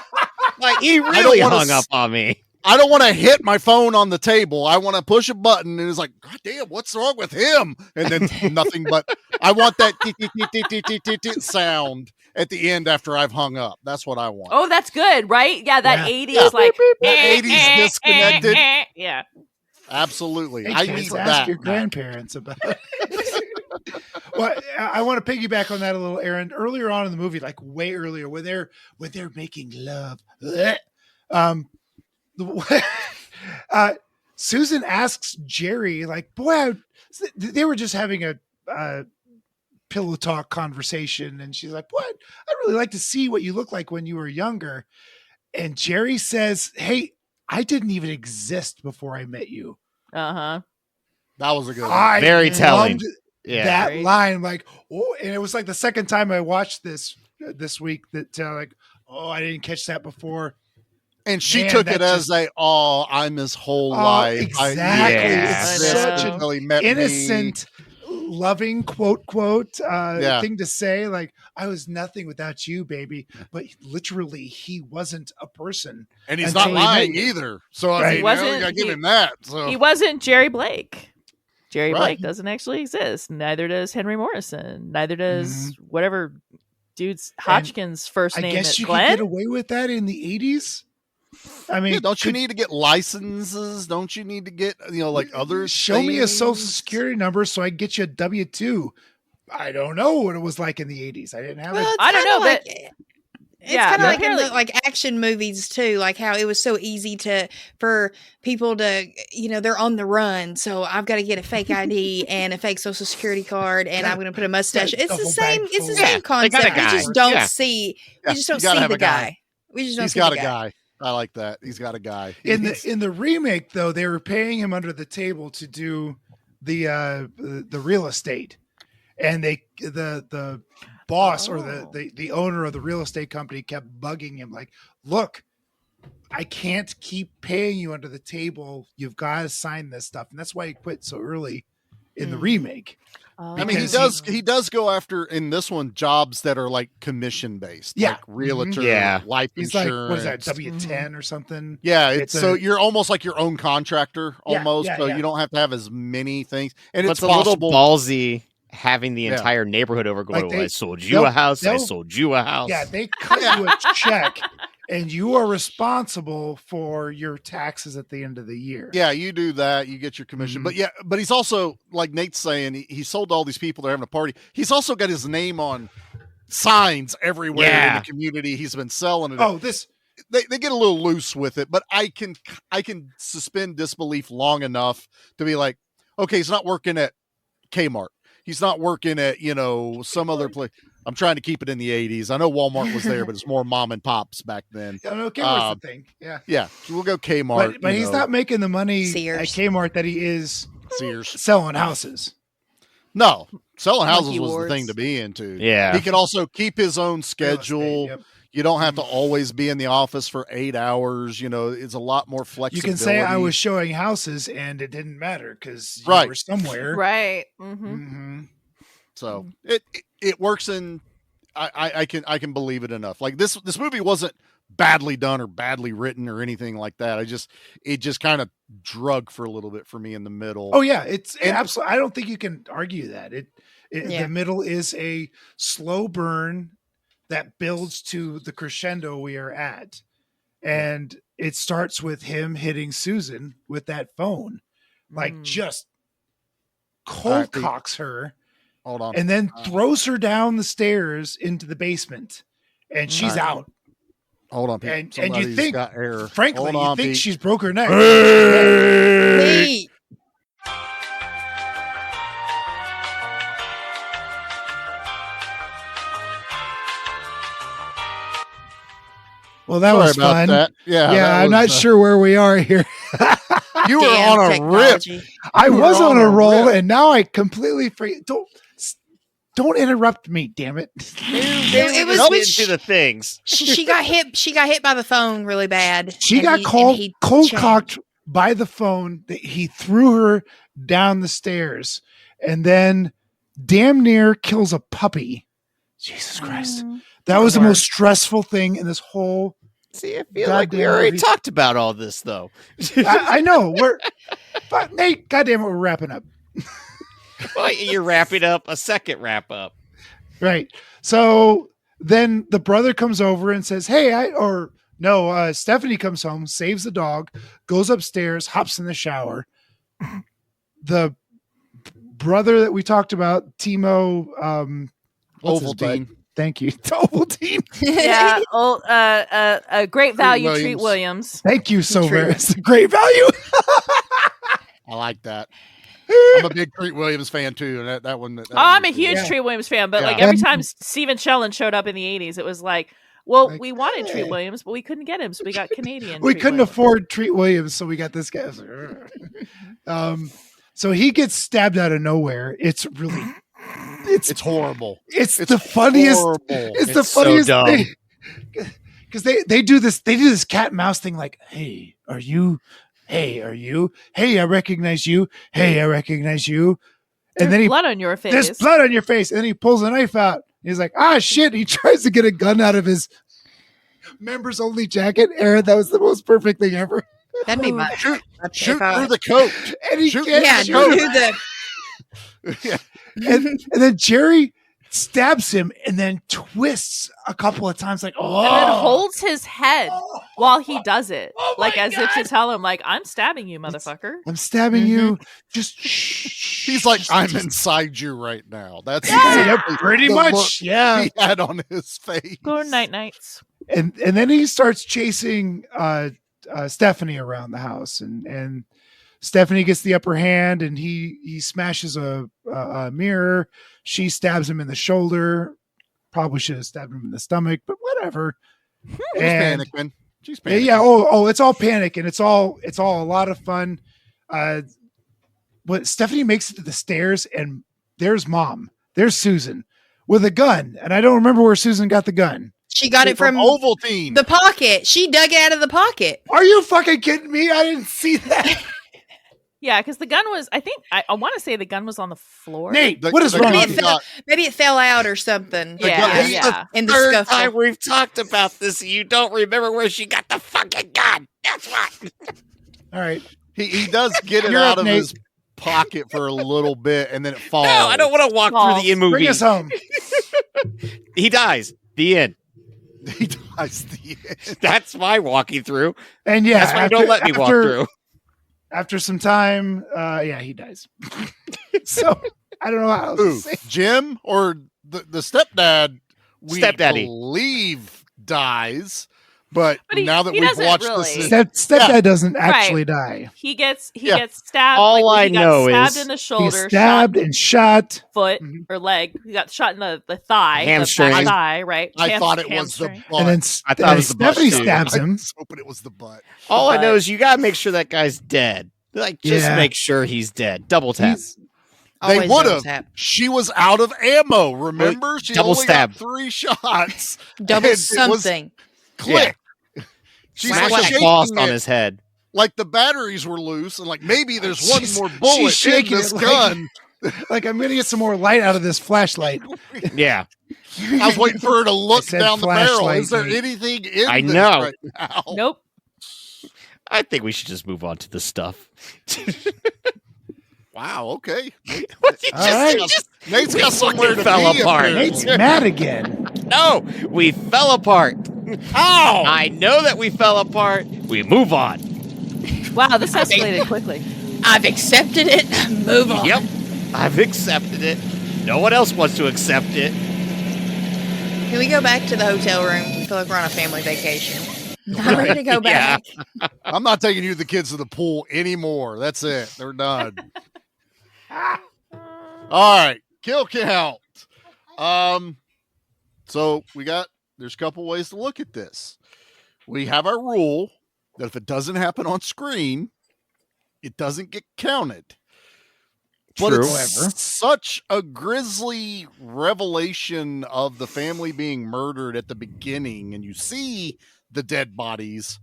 Like he really hung up on me. I don't want to hit my phone on the table. I want to push a button and it's like, God damn, what's wrong with him? And then nothing but I want that sound at the end after I've hung up. That's what I want. Oh, that's good, right? Yeah, that 80s like 80s disconnected. Yeah. Absolutely. Hey, I kids, need ask that. your grandparents about it. Well, I want to piggyback on that a little, Erin. Earlier on in the movie, like way earlier, when they're making love, Susan asks Jerry, like, "Boy, they were just having a pillow talk conversation," and she's like, "What? I'd really like to see what you look like when you were younger." And Jerry says, "Hey, I didn't even exist before I met you." Uh-huh. That was a good one. Very telling. That line, like, oh, and it was like the second time I watched this week that like, oh, I didn't catch that before. And she took it as I'm his whole life. Exactly. It's such an until he met innocent, loving quote Yeah. thing to say. Like, I was nothing without you, baby. But literally, he wasn't a person, and he's until not he met lying you. either. So I Right. mean, He wasn't- you gotta give him that. So He wasn't Jerry Blake. Jerry Right. Blake doesn't actually exist. Neither does Henry Morrison. Neither does whatever dude's Hodgkins' first I name guess is you Glenn. could get away with that in the 80s. I mean, Yeah, don't you need to get licenses? Don't you need to get like other show me a social things? security number so I can get you a W-2. I don't know what it was like in the 80s. I didn't have Well, it. it's I don't kinda know, like, but it's yeah, kind of but like in the apparently- like action movies too, like how it was so easy for people to, they're on the run, so I've got to get a fake ID and a fake social security card, and I'm going to put a mustache. got a It's the duffel same. bag It's the full. same Yeah, they got a concept. We guy. just don't Yeah. see. Yeah, We just don't you gotta see have the a guy. guy. We just don't He's see got the a guy. guy. I like that. He's got a guy. In the remake, though, they were paying him under the table to do the real estate, and the boss or the owner of the real estate company kept bugging him like, "Look, I can't keep paying you under the table. You've got to sign this stuff. And that's why he quit so early in the remake. I mean, he does go after in this one jobs that are like commission based, like realtor, life He's insurance. like, what is that, W-10 or something? Yeah, so you're almost like your own contractor, almost. So yeah. you don't have to have as many things, and But it's a possible. little ballsy having the entire neighborhood over going, Like I sold you a house, I sold you a house. Yeah, they cut you a check, and you are responsible for your taxes at the end of the year. Yeah, you do that, you get your commission. But but he's also, like Nate's saying, he sold to all these people. They're having a party. He's also got his name on signs everywhere in the community. He's been selling it. Oh, they get a little loose with it, but I can suspend disbelief long enough to be like, okay, he's not working at Kmart. He's not working at, some other place. I'm trying to keep it in the 80s. I know Walmart was there, but it's more mom and pops back then. I know Kmart's the thing. Yeah. Yeah. So we'll go Kmart. But he's not making the money at Kmart that he is selling houses. No. Selling houses was the thing to be into. Yeah. He could also keep his own schedule. You don't have to always be in the office for 8 hours. It's a lot more flexibility. You can say I was showing houses and it didn't matter because you were somewhere. Right. So it works, and I can believe it enough. Like this movie wasn't badly done or badly written or anything like that. It just kind of drug for a little bit for me in the middle. Oh yeah, it's absolutely. I don't think you can argue that. The middle is a slow burn that builds to the crescendo we are at. And it starts with him hitting Susan with that phone, like just cold cocks her. Hold on. And then throws her down the stairs into the basement, and she's out. Hold on, Pete. And you think, frankly, you think she's broke her neck. Hey. Well, that was fun. That. Yeah, I'm not sure where we are here. You were on a rip. I was on a roll, and now I completely don't interrupt me, damn it. It was into the things. She got hit. She got hit by the phone really bad. She got cold cocked by the phone. He threw her down the stairs, and then damn near kills a puppy. Jesus Christ. That was the most stressful thing in this whole. See, I feel like we already talked about all this, though. I know. But Nate, goddamn it, we're wrapping up. Well, you're wrapping up a second wrap up. Right. So then the brother comes over and says, hey, Stephanie comes home, saves the dog, goes upstairs, hops in the shower. The brother that we talked about, Timo, Ovaltine. Thank you. Ovaltine. Yeah. A great value, Treat Williams. Thank you so very much. It's a great value. I like that. I'm a big Treat Williams fan too, and that one. I'm a huge Treat Williams fan, but like every time Stephen Shellen showed up in the '80s, it was like, well, we wanted Treat Williams, but we couldn't get him, so we got Canadian. We couldn't afford Treat Williams, so we got this guy. So he gets stabbed out of nowhere. It's really, it's horrible. It's the funniest. Horrible. It's the funniest so thing because they do this cat and mouse thing. Like, hey, are you? Hey, are you? Hey, I recognize you. Hey, I recognize you. And then blood on your face. There's blood on your face. And then he pulls a knife out. He's like, shit. He tries to get a gun out of his members only jacket. Erin, that was the most perfect thing ever. That'd be my shoot through the coat. And he can't shoot and then Jerry stabs him and then twists a couple of times like, and then holds his head while he does it, like as if to tell him, like, I'm stabbing you, motherfucker. I'm stabbing you. Just he's like, I'm inside you right now. That's pretty much. Yeah, he had on his face. Go nights. And then he starts chasing Stephanie around the house, and Stephanie gets the upper hand, and he smashes a mirror. She stabs him in the shoulder. Probably should have stabbed him in the stomach, but whatever. She's panicking. Yeah. Oh, it's all panic, and it's all a lot of fun. But Stephanie makes it to the stairs, and there's Mom. There's Susan with a gun, and I don't remember where Susan got the gun. She got it from Ovaltine. the pocket. She dug it out of the pocket. Are you fucking kidding me? I didn't see that. Yeah, because the gun was, I think, I want to say the gun was on the floor. Nate, what is wrong with you? Maybe it fell out or something. Yeah. In the Third scuffle. time we've talked about this, and you don't remember where she got the fucking gun. That's what. All right. He does get it You're out up, of Nate. his pocket for a little bit, and then it falls. No, I don't want to walk through the end movie. Bring us home. He dies. The end. He dies. The end. That's my walking through. And yeah, that's why you don't let me walk through. After some time, he dies. So I don't know how else to say. Jim or the stepdad. We Stepdaddy. believe dies, but he- now that he we've doesn't watched really. this, Stepdad doesn't actually die. He gets stabbed. All like, I he got know stabbed is in the He shoulder, gets stabbed and shot. foot or leg. He got shot in the thigh, Hamstring. the back thigh, right? I thought it was the hamstring. butt. And then, I thought it was the butt, Stephanie too. stabs I him. was hoping it was the butt. All I know But- is you gotta make sure that guy's dead. Like, just Yeah. make sure he's dead. Double tap. They Always would double have. tap. She was out of ammo. Remember, she double only stab. got 3 shots. Double and it was something. Click. She's Smash like a shaking boss on it, his head. like the batteries were loose, and like maybe there's one She's- more bullet she's in shaking this it like- gun. Like, I'm going to get some more light out of this flashlight. Yeah. I was waiting for her to look said down the barrel. flashlight, Is there Nate. anything in I this know. right now? Nope. I think we should just move on to the stuff. Wow. Okay. All right. Nate's got somewhere to fell be. apart. apparently. Nate's mad again. No, we fell apart. How? I know that we fell apart. We move on. Wow, this escalated quickly. I've accepted it. Move on. Yep. I've accepted it. No one else wants to accept it. Can we go back to the hotel room? I feel like we're on a family vacation. I'm ready to go back. I'm not taking you the kids to the pool anymore. That's it. They're done. All right. Kill count. So there's a couple ways to look at this. We have our rule that if it doesn't happen on screen, it doesn't get counted. But True. it's such a grisly revelation of the family being murdered at the beginning, and you see the dead bodies,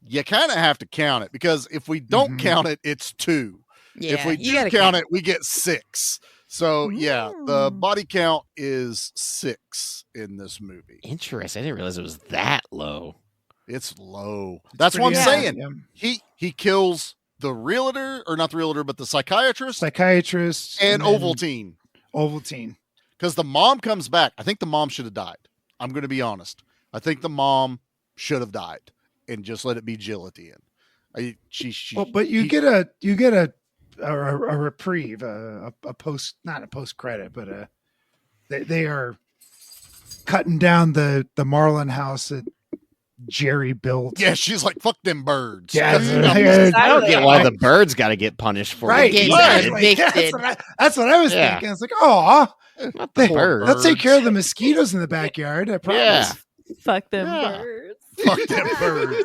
you kind of have to count it, because if we don't count it, it's 2. Yeah, if we you do gotta count it, we get 6. So yeah, the Mm. body count is 6 in this movie. Interesting. I didn't realize it was that low. It's low. That's what I'm Pretty saying. Yeah. He kills the realtor, or not the realtor, but the psychiatrist Psychiatrist. and then Ovaltine. Ovaltine. Because the mom comes back. I think the mom should have died. I'm going to be honest. I think the mom should have died and just let it be Jill at the end. But you get a reprieve, a post, not a post credit, but they are cutting down the Marlin house that Jerry built. Yeah, she's like, fuck them birds. Yeah, I don't get why the birds got to get punished for right. what he Right. did. That's what I was Yeah. thinking. It's like, oh, Not the birds. let's take care of the mosquitoes in the backyard. I promise. Yeah. Fuck them Yeah. birds. Fuck them birds.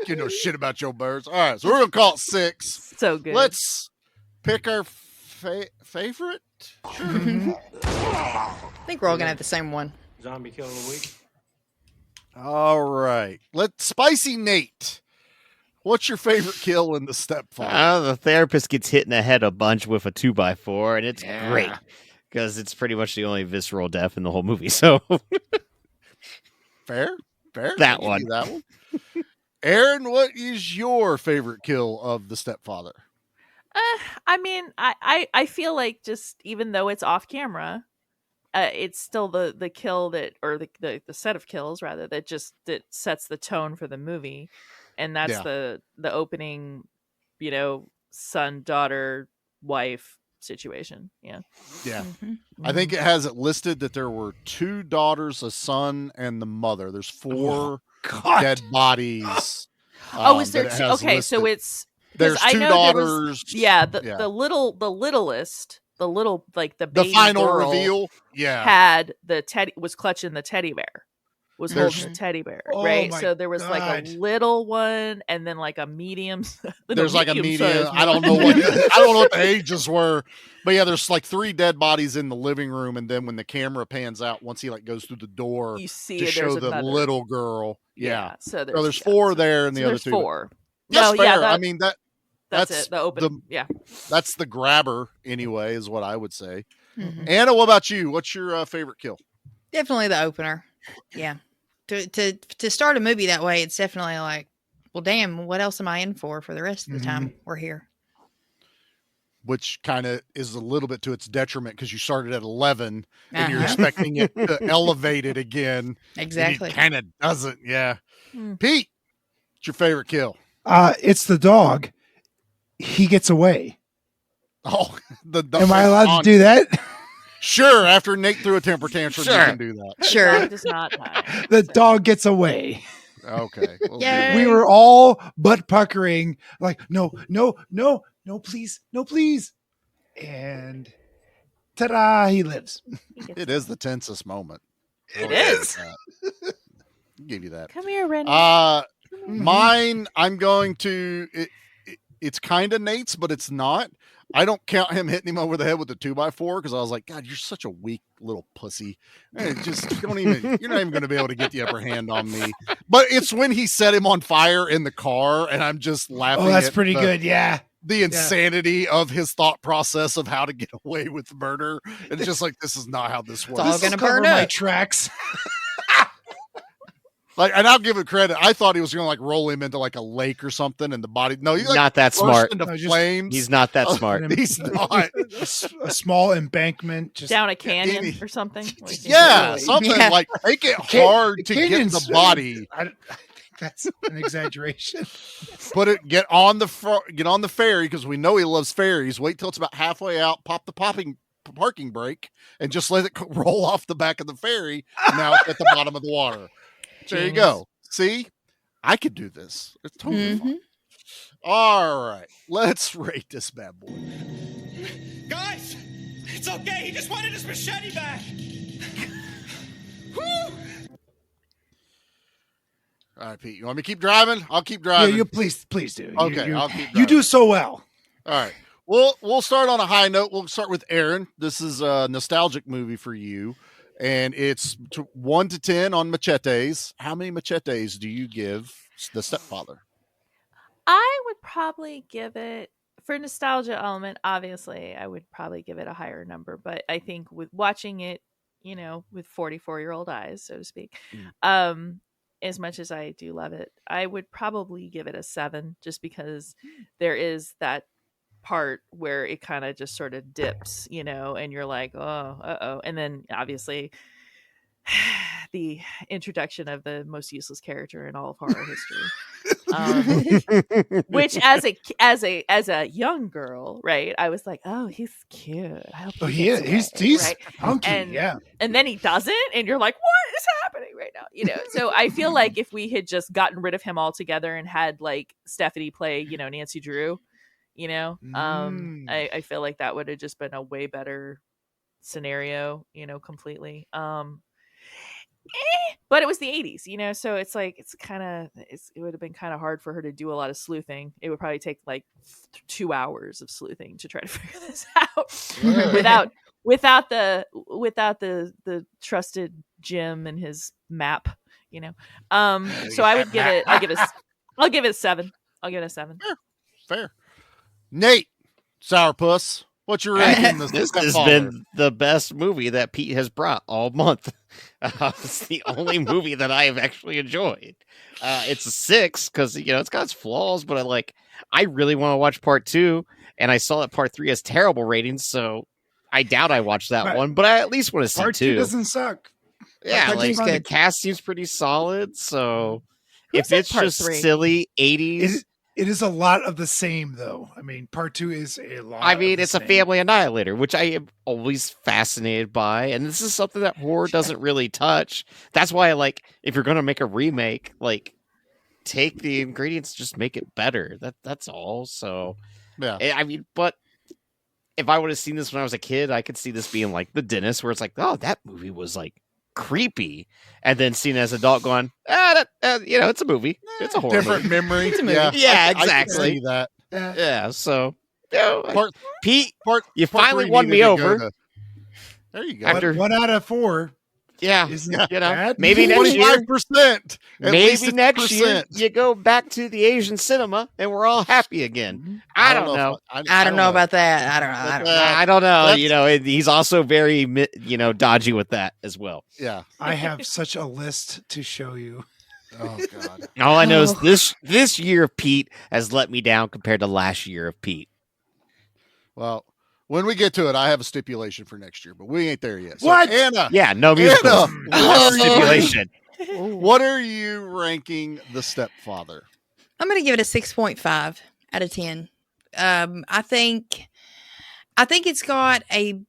You know shit about your birds. All right, so we're going to call it 6. So good. Let's pick our favorite. I think we're all gonna have the same one. Zombie kill of the week. All right. Spicy Nate. What's your favorite kill in the Stepfather? The therapist gets hit in the head a bunch with a 2x4, and it's great because it's pretty much the only visceral death in the whole movie. So Fair. That I'll give you one. That one. Erin, what is your favorite kill of the Stepfather? I mean, I feel like, just even though it's off camera, it's still the kill that, or the set of kills rather, that sets the tone for the movie, and that's Yeah. the opening, son, daughter, wife situation. Yeah. Yeah. Mm-hmm. I think it has it listed that there were 2 daughters, a son, and the mother. There's 4 God. dead bodies. Is there that it two? has Okay, so listed. it's, There's I 2 know daughters. the littlest, the little, like the The baby final girl reveal. Yeah. had was clutching the teddy bear, was There's- holding the teddy bear, Oh right? my So there was like God. a little one, and then like a medium. There's like a medium. medium-sized I don't one. know what the ages were. But yeah, there's like 3 dead bodies in the living room, and then when the camera pans out, once he like goes through the door You see to it, show there's the another. little girl. Yeah. So So there's yeah, 4 there, and so the other there's 2. but 4. That's No, yeah, fair. I that- mean that's it. The open. Yeah. That's the grabber anyway, is what I would say. Mhm. Anna, what about you? What's your favorite kill? Definitely the opener. Yeah. To start a movie that way, it's definitely like, well, damn, what else am I in for the rest of the time we're here? Which kind of is a little bit to its detriment because you started at 11 and you're Uh-huh. expecting it to elevate it again. Exactly. Kind of doesn't. Yeah. Hmm. Pete, what's your favorite kill? It's the dog. He gets away. Oh, Am I allowed to do that? Sure. After Nate threw a temper tantrum, you Sure. can do that. Sure. It does not die. The dog gets away. Okay. We'll do Yay. that. We were all butt puckering, like, no, please, no, please. And ta-da, he lives. It is the tensest moment. It is. I'll give you that. Come here, Rennie. Mine, I'm going to. It's kind of Nate's, but it's not. I don't count him hitting him over the head with the 2x4 because I was like, God, you're such a weak little pussy. Just don't even. You're not even going to be able to get the upper hand on me. But it's when he set him on fire in the car, and I'm just laughing. Oh, that's at pretty good. Yeah. The insanity of his thought process of how to get away with murder. And it's just like, this is not how this works. all This gonna will cover burn my up. tracks. Like, and I'll give it credit. I thought he was going to like roll him into like a lake or something, and the body. No, he's like Not that burst smart. Into No, just- flames. He's not that smart. He's not. A small embankment. Just Down a canyon any- or something. Yeah, Really? something Yeah. like make it Can- hard to get canyon's- the body. I think that's an exaggeration. Get on the ferry because we know he loves ferries. Wait till it's about halfway out. Pop the parking brake and just let it roll off the back of the ferry. Now it's at the bottom of the water. There you go. See, I could do this. It's totally fine. All right, let's rate this bad boy. Guys, it's okay. He just wanted his machete back. Whew. All right, Pete, you want me to keep driving? I'll keep Yeah, driving. you please do. Okay, I'll keep You driving. do so well. All right. We'll start on a high note. We'll start with Erin. This is a nostalgic movie for you, and it's 1 to 10 on machetes. How many machetes do you give The Stepfather? I would probably give it, for nostalgia element, obviously, I would probably give it a higher number. But I think with watching it, with 44-year-old eyes, so to speak, as much as I do love it, I would probably give it a 7, just because there is that part where it kind of just sort of dips, and you're like, oh, uh-oh. And then obviously the introduction of the most useless character in all of horror history. Which as a young girl, right, I was like, oh, he's cute. I hope He gets is. away, He's right? hunky. And, yeah. and then he doesn't, and you're like, what is happening right now? So I feel like if we had just gotten rid of him altogether and had like Stephanie play, Nancy Drew, I feel like that would have just been a way better scenario, completely. But it was the 80s, so it's like it would have been kind of hard for her to do a lot of sleuthing. It would probably take like 2 hours of sleuthing to try to figure this out without the trusted Jim and his map, So I would give it. I'll give it a 7. I'll give it a 7. Fair. Nate, Sourpuss, what's your rating? This has been the best movie that Pete has brought all month. It's the only movie that I have actually enjoyed. It's a 6 because it's got its flaws, but I really want to watch part 2, and I saw that part 3 has terrible ratings, so I doubt I watched that one. But I at least want to see Part 2 doesn't suck. Yeah, Part 2's fun. the cast seems pretty solid. So if in it's part just 3? silly 80s. It is a lot of the same, though. I mean, part 2 is a lot. I mean, of the it's same. a family annihilator, which I am always fascinated by, and this is something that horror doesn't really touch. That's why, if you're going to make a remake, take the ingredients, just make it better. That's all. So, yeah. I mean, but if I would have seen this when I was a kid, I could see this being like The Dentist, where it's like, oh, that movie was creepy, and then seen as an adult going, it's a movie. It's a horror different movie. memory. It's a movie. Yeah, Yeah, I can exactly. see that. Yeah, so Part Pete, part you part finally three won needed me to go over. to- there you go. After- One out of 4. Yeah, Isn't you know, bad. maybe next year, 25%. At least maybe it's next year percent. you go back to the Asian cinema and we're all happy again. I don't know. I don't know about that. I don't know. I don't know. I don't know. That's- You know, he's also very, dodgy with that as well. Yeah. I have such a list to show you. Oh God. All I know is this year of Pete has let me down compared to last year of Pete. Well, when we get to it, I have a stipulation for next year, but we ain't there yet. So, What? Anna? Yeah, no musicals. Anna, Stipulation. what are you ranking The Stepfather? I'm going to give it a 6.5 out of 10. I think it's got a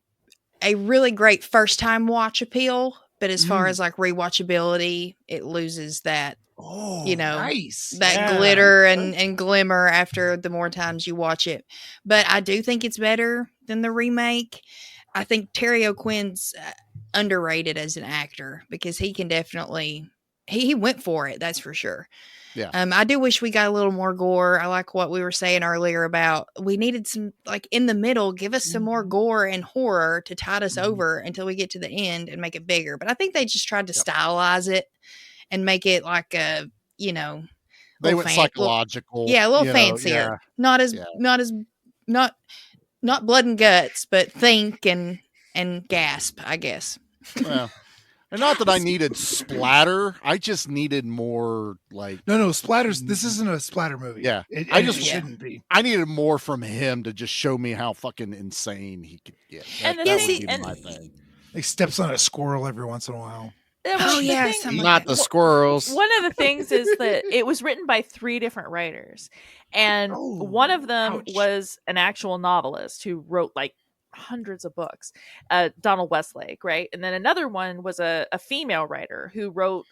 really great first time watch appeal, but as far as like rewatchability, it loses that. Oh, nice. Yeah. That glitter and glimmer after the more times you watch it. But I do think it's better than the remake. I think Terry O'Quinn's underrated as an actor because he can definitely he went for it, that's for sure. Yeah. I do wish we got a little more gore. I like what we were saying earlier about we needed some like in the middle, give us some more gore and horror to tide us over until we get to the end and make it bigger. But I think they just tried to stylize it and make it like a, They went psychological. a little fancier. Not blood and guts, but think and gasp, I guess. Well, and not that I needed splatter. I just needed more like No, splatters. This isn't a splatter movie. Yeah. It shouldn't be. I needed more from him to just show me how fucking insane he could get. And the that thing- would be my thing. He steps on a squirrel every once in a while. Not the squirrels. One of the things is that it was written by 3 different writers, and one of them was an actual novelist who wrote like hundreds of books, Donald Westlake, right? And then another one was a female writer who wrote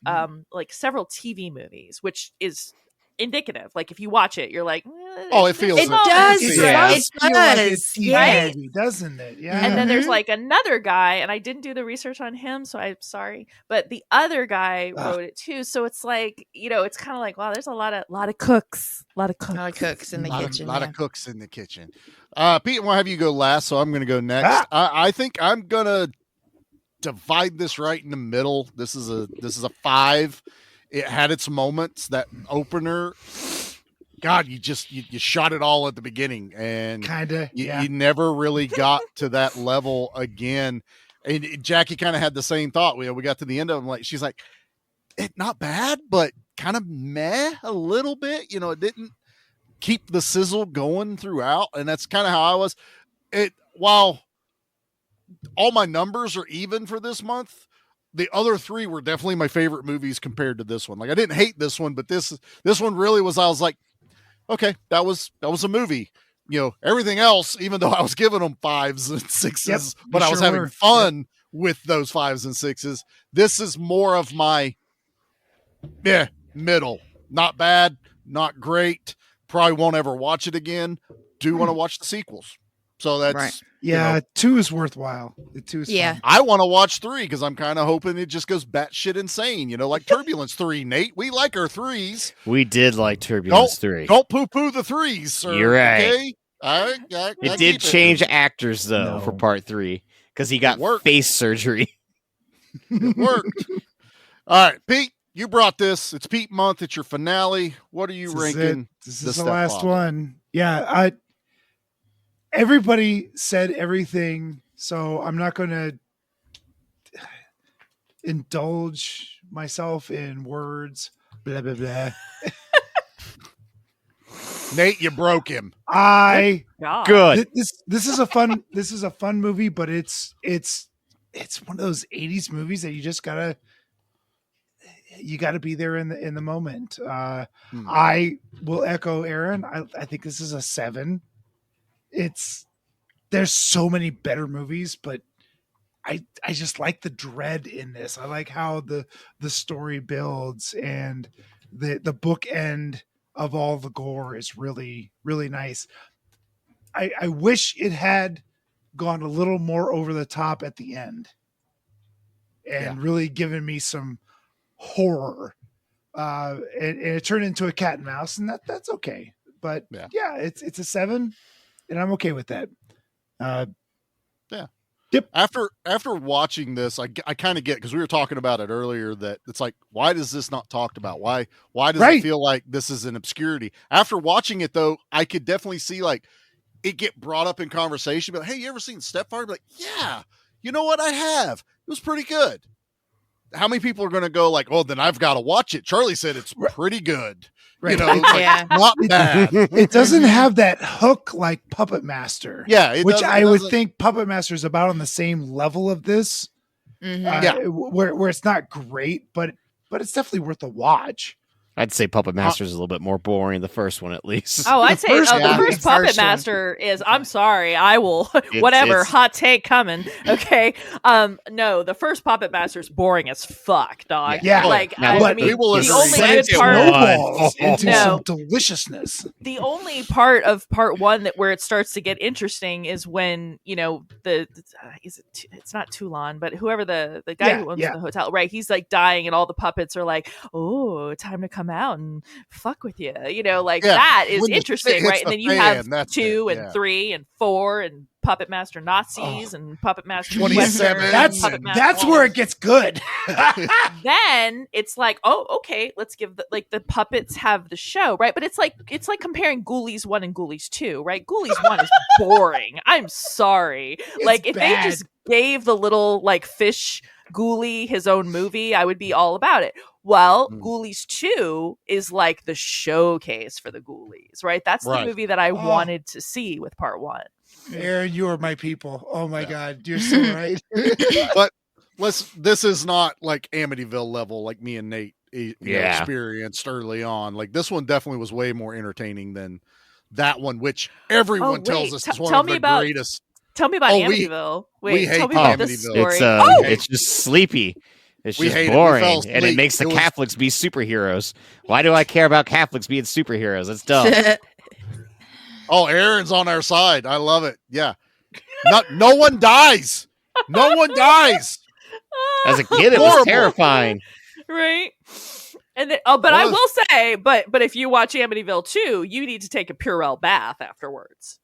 like several TV movies, which is indicative. Like if you watch it, you're like, oh, it feels it does. Yeah. It does. Yeah, doesn't it? Yeah. And then there's like another guy, and I didn't do the research on him, so I'm sorry. But the other guy wrote it too. So it's like, it's kind of like, wow, there's a lot of cooks, a lot of cooks in the kitchen. A lot of cooks in the kitchen. Pete, we'll have you go last, so I'm going to go next. I think I'm going to divide this right in the middle. This is a 5. It had its moments. That opener, God, you shot it all at the beginning, and you never really got to that level again. And Jackie kind of had the same thought. We got to the end of them, she's like, not bad, but kind of meh a little bit. It didn't keep the sizzle going throughout, and that's kind of how I was. While all my numbers are even for this month, the other 3 were definitely my favorite movies compared to this one. Like I didn't hate this one, but this one really was. I was like, okay, that was a movie. Everything else, even though I was giving them 5s and 6s, but I was having fun with those 5s and 6s. This is more of my middle. Not bad, not great. Probably won't ever watch it again. Do want to watch the sequels. So that's right. Yeah, 2 is worthwhile. The 2 is fun. I want to watch 3 because I'm kind of hoping it just goes batshit insane. Like Turbulence 3, Nate. We like our 3s. We did like Turbulence 3. Don't poo-poo the 3s, sir. You're right. Okay? I It did change actors, though, for part 3 because he got face surgery. It worked. All right, Pete, you brought this. It's Pete month. It's your finale. What are you ranking? This is the last one. Yeah, everybody said everything, so I'm not going to indulge myself in words. Blah blah blah. Nate, you broke him. Good. This is a fun movie, but it's one of those 80s movies that you gotta be there in the moment. I will echo Erin. I think this is a 7. There's so many better movies, but I just like the dread in this. I like how the story builds, and the bookend of all the gore is really, really nice. I wish it had gone a little more over the top at the end and really given me some horror. And it turned into a cat and mouse, and that's okay. But it's a 7. and I'm okay with that. Yeah. Yep. After watching this, I kind of get, because we were talking about it earlier, that it's like, why does this not talked about? Why does it feel like this is an obscurity? After watching it though, I could definitely see like it get brought up in conversation. But hey, you ever seen Stepfather? Like, yeah, you know what? I have. It was pretty good. How many people are going to go like, oh, then I've got to watch it? Charlie said it's pretty good. Right. You know, it's like, not bad. It doesn't have that hook like Puppet Master. Yeah, which I would think Puppet Master is about on the same level of this. Where it's not great, but it's definitely worth a watch. I'd say Puppet Master is a little bit more boring. The first one, at least. Oh, I'd say the first Puppet first one. Master is. I'm sorry, I will. It's- Whatever, it's- hot take coming. Okay. No, the first Puppet Master is boring as fuck, dog. Yeah. Like Now, I mean, we will the agree. only good Second part. one. Snowballs into No. some deliciousness. The only part of part one that where it starts to get interesting is when it's not Toulon, but whoever the guy who owns the hotel, right? He's like dying, and all the puppets are like, "Oh, time to come out and fuck with you," that is When the interesting, shit hits right? And the then you fan, have that's 2 it, and 3 and 4 and Puppet Master Nazis and Puppet Master 27. Westerns, Puppet Master That's where it gets good. then it's like, oh, okay, let's give the puppets have the show, right? But it's like comparing Ghoulies 1 and Ghoulies 2, right? Ghoulies 1 is boring. I'm sorry. Like if bad. they just gave the little like fish Ghoulie his own movie, I would be all about it. Well, Ghoulies 2 is like the showcase for the Ghoulies, right? That's the movie that I wanted to see with part 1. Aaron, you are my people. Oh my God, you're so right. But this is not like Amityville level, like me and Nate experienced early on. Like this one definitely was way more entertaining than that one, which everyone tells us is one of the greatest. Tell me about Amityville. We hate tell me about this Amityville. story. It's just sleepy. It's We just hate it. We boring, fell and it asleep. makes the It was- Catholics be superheroes. Why do I care about Catholics being superheroes? That's dumb. Oh, Aaron's on our side. I love it. Yeah. No one dies. No one dies. As a kid, it was Horrible. terrifying. Right. And then, but I will say, but if you watch Amityville 2, you need to take a Purell bath afterwards.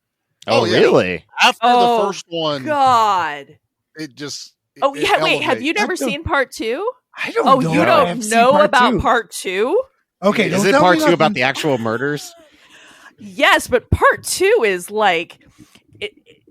Oh, yeah. really? After the first one, God. it just. Oh, it yeah. Wait, have elevates. you never seen part 2? I don't Oh, know. you I don't haven't seen know part about 2. part 2? Okay, Is don't it tell part me 2 about nothing. the actual murders? Yes, but part 2 is like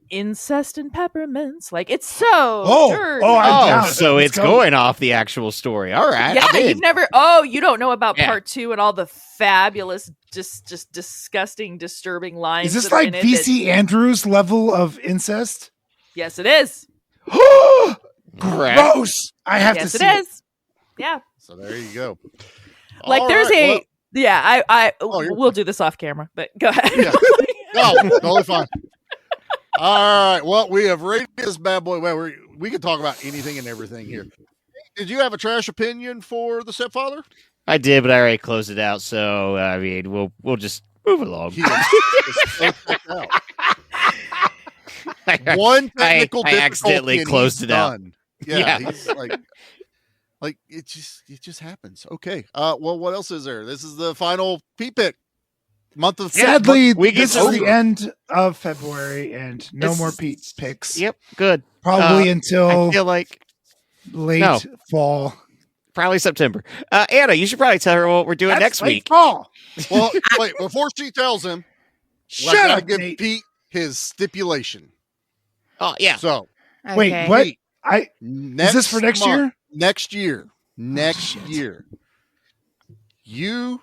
incest and peppermints. Like it's so dirty. I'm down. So Let's it's go. going off the actual story. All right. Yeah, I'm in. you've never. Oh, you don't know about Yeah. part 2 and all the fabulous, just disgusting, disturbing lines. Is this that are like in it VC Andrews level of incest? Yes, it is. Correct. Gross. I have Yes, to it see is. Yeah. So there you go. Like All there's right, we'll do this off camera, but go ahead. Yeah. No, totally fine. All right. Well, we have rated this bad boy. Well, we can talk about anything and everything here. Did you have a trash opinion for the Stepfather? I did, but I already closed it out. So I mean, we'll just move along. One technical I accidentally difficulty and closed he's it out. done. Yeah, he's like it just happens. Okay. Well, what else is there? This is the final P-pick month of Sadly, we get this is over. the end of February and no It's- more Pete picks. Yep, good. Probably I until feel like late fall. probably September. Anna, you should probably tell her what we're doing That's next late week. fall. Well, wait, before she tells him, Shut I up, give Nate. Pete his stipulation. Oh yeah. So Wait, what? Pete, Is this for next month- year? Next year. Next year. You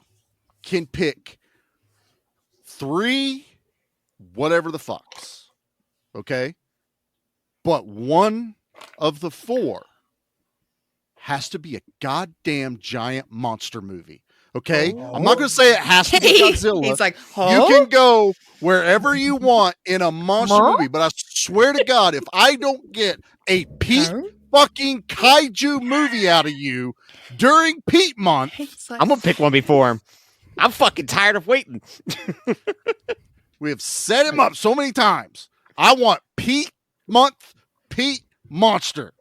can pick 3 whatever the fucks. Okay? But one of the 4 has to be a goddamn giant monster movie. Okay? I'm not going to say it has to be Godzilla. He's like, You can go wherever you want in a monster movie, but I swear to God, if I don't get a Pete fucking kaiju movie out of you during Pete month, I'm gonna pick one before him. I'm fucking tired of waiting. we have set him up so many times. I want Pete month, Pete monster.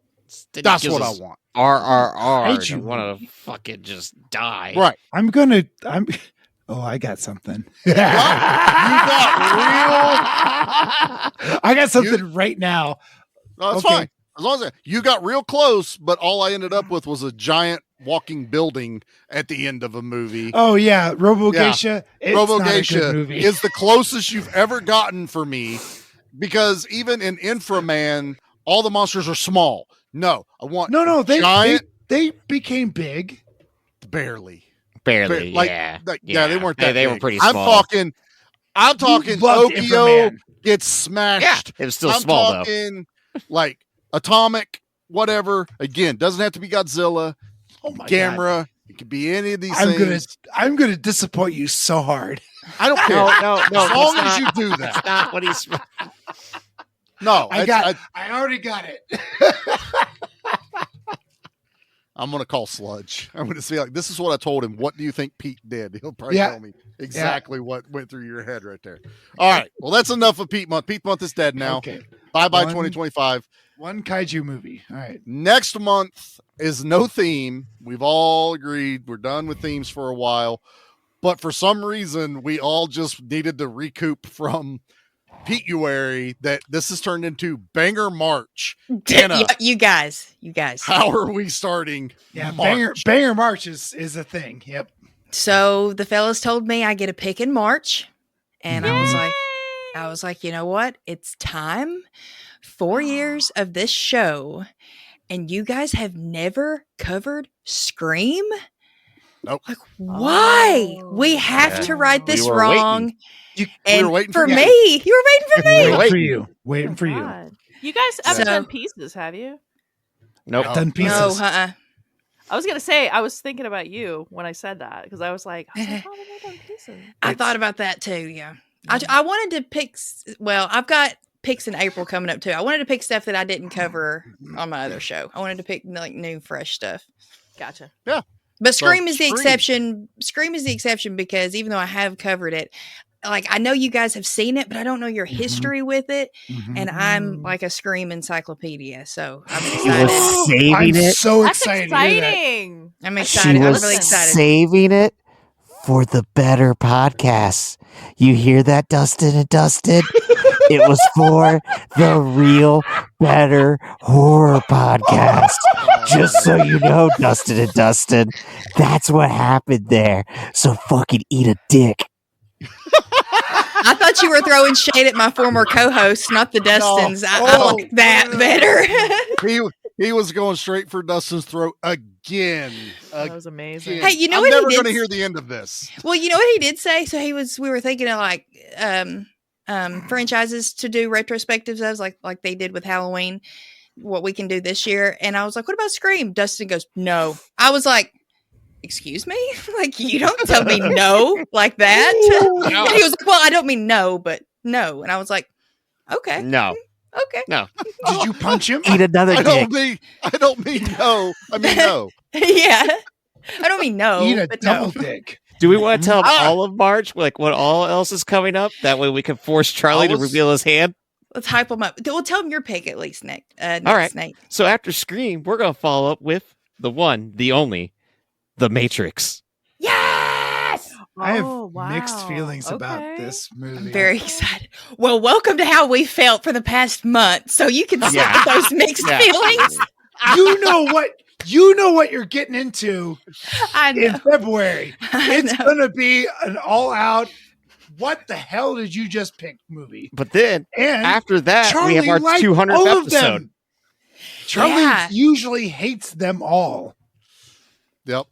That's what I want. RRR. Hate you. I want to fucking just die. Right. I'm Oh, I got something. You got real. I got something right now. No, that's fine. As long as you got real close, but all I ended up with was a giant walking building at the end of a movie. Oh yeah, Robo Geisha. It's Robo not a good Geisha movie. is the closest you've ever gotten for me, because even in Inframan, all the monsters are small. No, I want giant. They became big. Barely. Yeah. Yeah, they weren't that They big. were pretty small. I'm talking loved Okio Inframan. gets smashed. Yeah, it was still I'm small, talking, like Atomic, whatever. Again, doesn't have to be Godzilla. Oh my Gamera. It could be any of these things. I'm gonna disappoint you so hard. I don't care. No. As long as you do that. That's not what he's. No, I already got it. I'm going to call Sludge. I'm going to say, like, this is what I told him. What do you think Pete did? He'll probably tell me exactly what went through your head right there. All right. Well, that's enough of Pete Month. Pete Month is dead now. Okay. Bye-bye 2025. One kaiju movie. All right. Next month is no theme. We've all agreed we're done with themes for a while. But for some reason, we all just needed to recoup from Pete-uary that this has turned into Banger March. Anna, You guys. how are we starting? Yeah, March? Banger March is a thing. Yep. So the fellas told me I get a pick in March, and I was like, you know what? It's time. 4 years of this show, and you guys have never covered Scream? Nope. Like, why? We have to right this wrong. We And were waiting for for you. me, you were waiting for me. Waiting for you. God. You guys haven't done pieces, have you? Nope. Done pieces. No, I was gonna say I was thinking about you when I said that, because I was like, oh, they've done pieces. I thought about that too. Yeah, I wanted to pick. Well, I've got picks in April coming up too. I wanted to pick stuff that I didn't cover on my other show. I wanted to pick like new, fresh stuff. Gotcha. Yeah. But Scream So, is the Scream. exception. Scream is the exception because even though I have covered it, like I know you guys have seen it, but I don't know your history with it. And I'm like a Scream encyclopedia. So I'm excited. I'm it. so That's excited. to hear that. exciting. I'm She excited. I'm was really excited. saving it for the better podcasts. You hear that, Dustin and Dustin? It was for the real better horror podcast. Just so you know, Dustin and Dustin, that's what happened there. So fucking eat a dick. I thought you were throwing shade at my former co-host, not the Dustins. I like that better. He was going straight for Dustin's throat again. That was amazing. Hey, you know I'm what he never did going to hear the end of this. Well, you know what he did say? So we were thinking of like franchises to do retrospectives as like they did with Halloween, what we can do this year. And I was like, what about Scream? Dustin goes, no. I was like, excuse me? Like, you don't tell me no like that. And he was like, well, I don't mean no, but no. And I was like, okay. No. Okay. No. Did you punch him? Eat another I dick. don't mean no. I mean no. Yeah. I don't mean no. Eat a but double no. dick. Do we want to tell them all of March, like what all else is coming up? That way we can force Charlie to reveal his hand. Let's hype him up. We'll tell him your pick at least, Nick. All right. Nate. So after Scream, we're going to follow up with the one, the only, The Matrix. Yes! I have mixed feelings about this movie. I'm very excited. Well, welcome to how we felt for the past month. So you can sit with those mixed feelings. You know what you're getting into I know. in February. It's going to be an all-out, what the hell did you just pick movie? But then, And after that, we have our liked 200th all of episode. them. Charlie usually hates them all. Yep.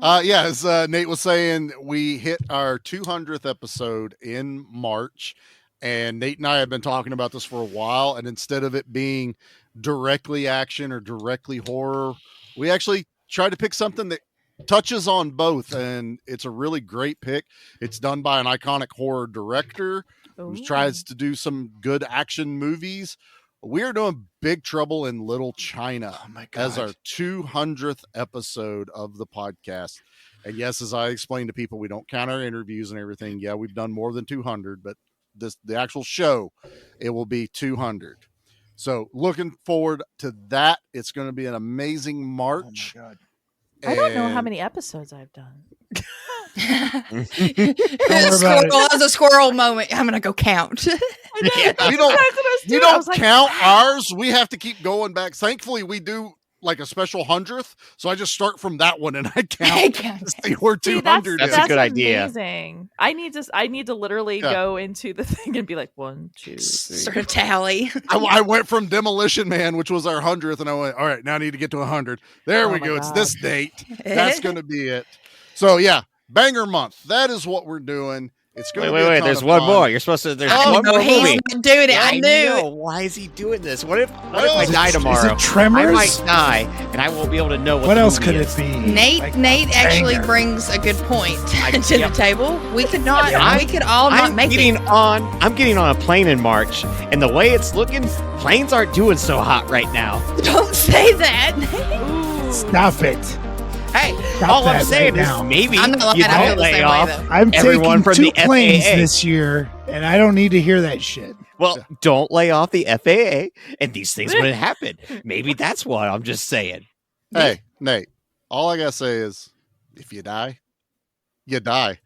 As Nate was saying, we hit our 200th episode in March, and Nate and I have been talking about this for a while. And instead of it being directly action or directly horror, we actually tried to pick something that touches on both, and it's a really great pick. It's done by an iconic horror director who tries to do some good action movies. We are doing Big Trouble in Little China as our 200th episode of the podcast. And yes, as I explained to people, we don't count our interviews and everything. Yeah, we've done more than 200, but the actual show, it will be 200. So looking forward to that. It's going to be an amazing March. Oh my God. I don't know how many episodes I've done. Don't worry about Squirrel, that was a squirrel moment. I'm gonna go count. We don't count ours. We have to keep going back. Thankfully, we do like a special 100th, so I just start from that one and I count. To see where 200 that's is. a good idea. Amazing. I need to literally go into the thing and be like 1, 2, 3. Sort of tally. I went from Demolition Man, which was our 100th, and I went, all right, now I need to get to 100. There we my go. God. It's this date. That's going to be it. So yeah, banger month. That is what we're doing. It's going to be a Wait. ton There's of one fun. more. You're supposed to. There's I one know more he's movie. not doing it. I knew. know. Why is he doing this? What if I Is die it- tomorrow? Is it Tremors? I might die, and I won't be able to know what What the else movie could is. it be? Nate actually banger. brings a good point to the table. We could not. Yeah, we could all not I'm make getting it. I'm getting on a plane in March, and the way it's looking, planes aren't doing so hot right now. Don't say that. Stop it. Hey, Stop All that I'm saying right is now. maybe I'm not lying, you I feel don't the lay same way, off though. I'm everyone taking from 2 the planes FAA. this year, and I don't need to hear that shit. Well, don't lay off the FAA, and these things wouldn't happen. Maybe that's what I'm just saying. Hey, Nate, all I got to say is if you die, you die.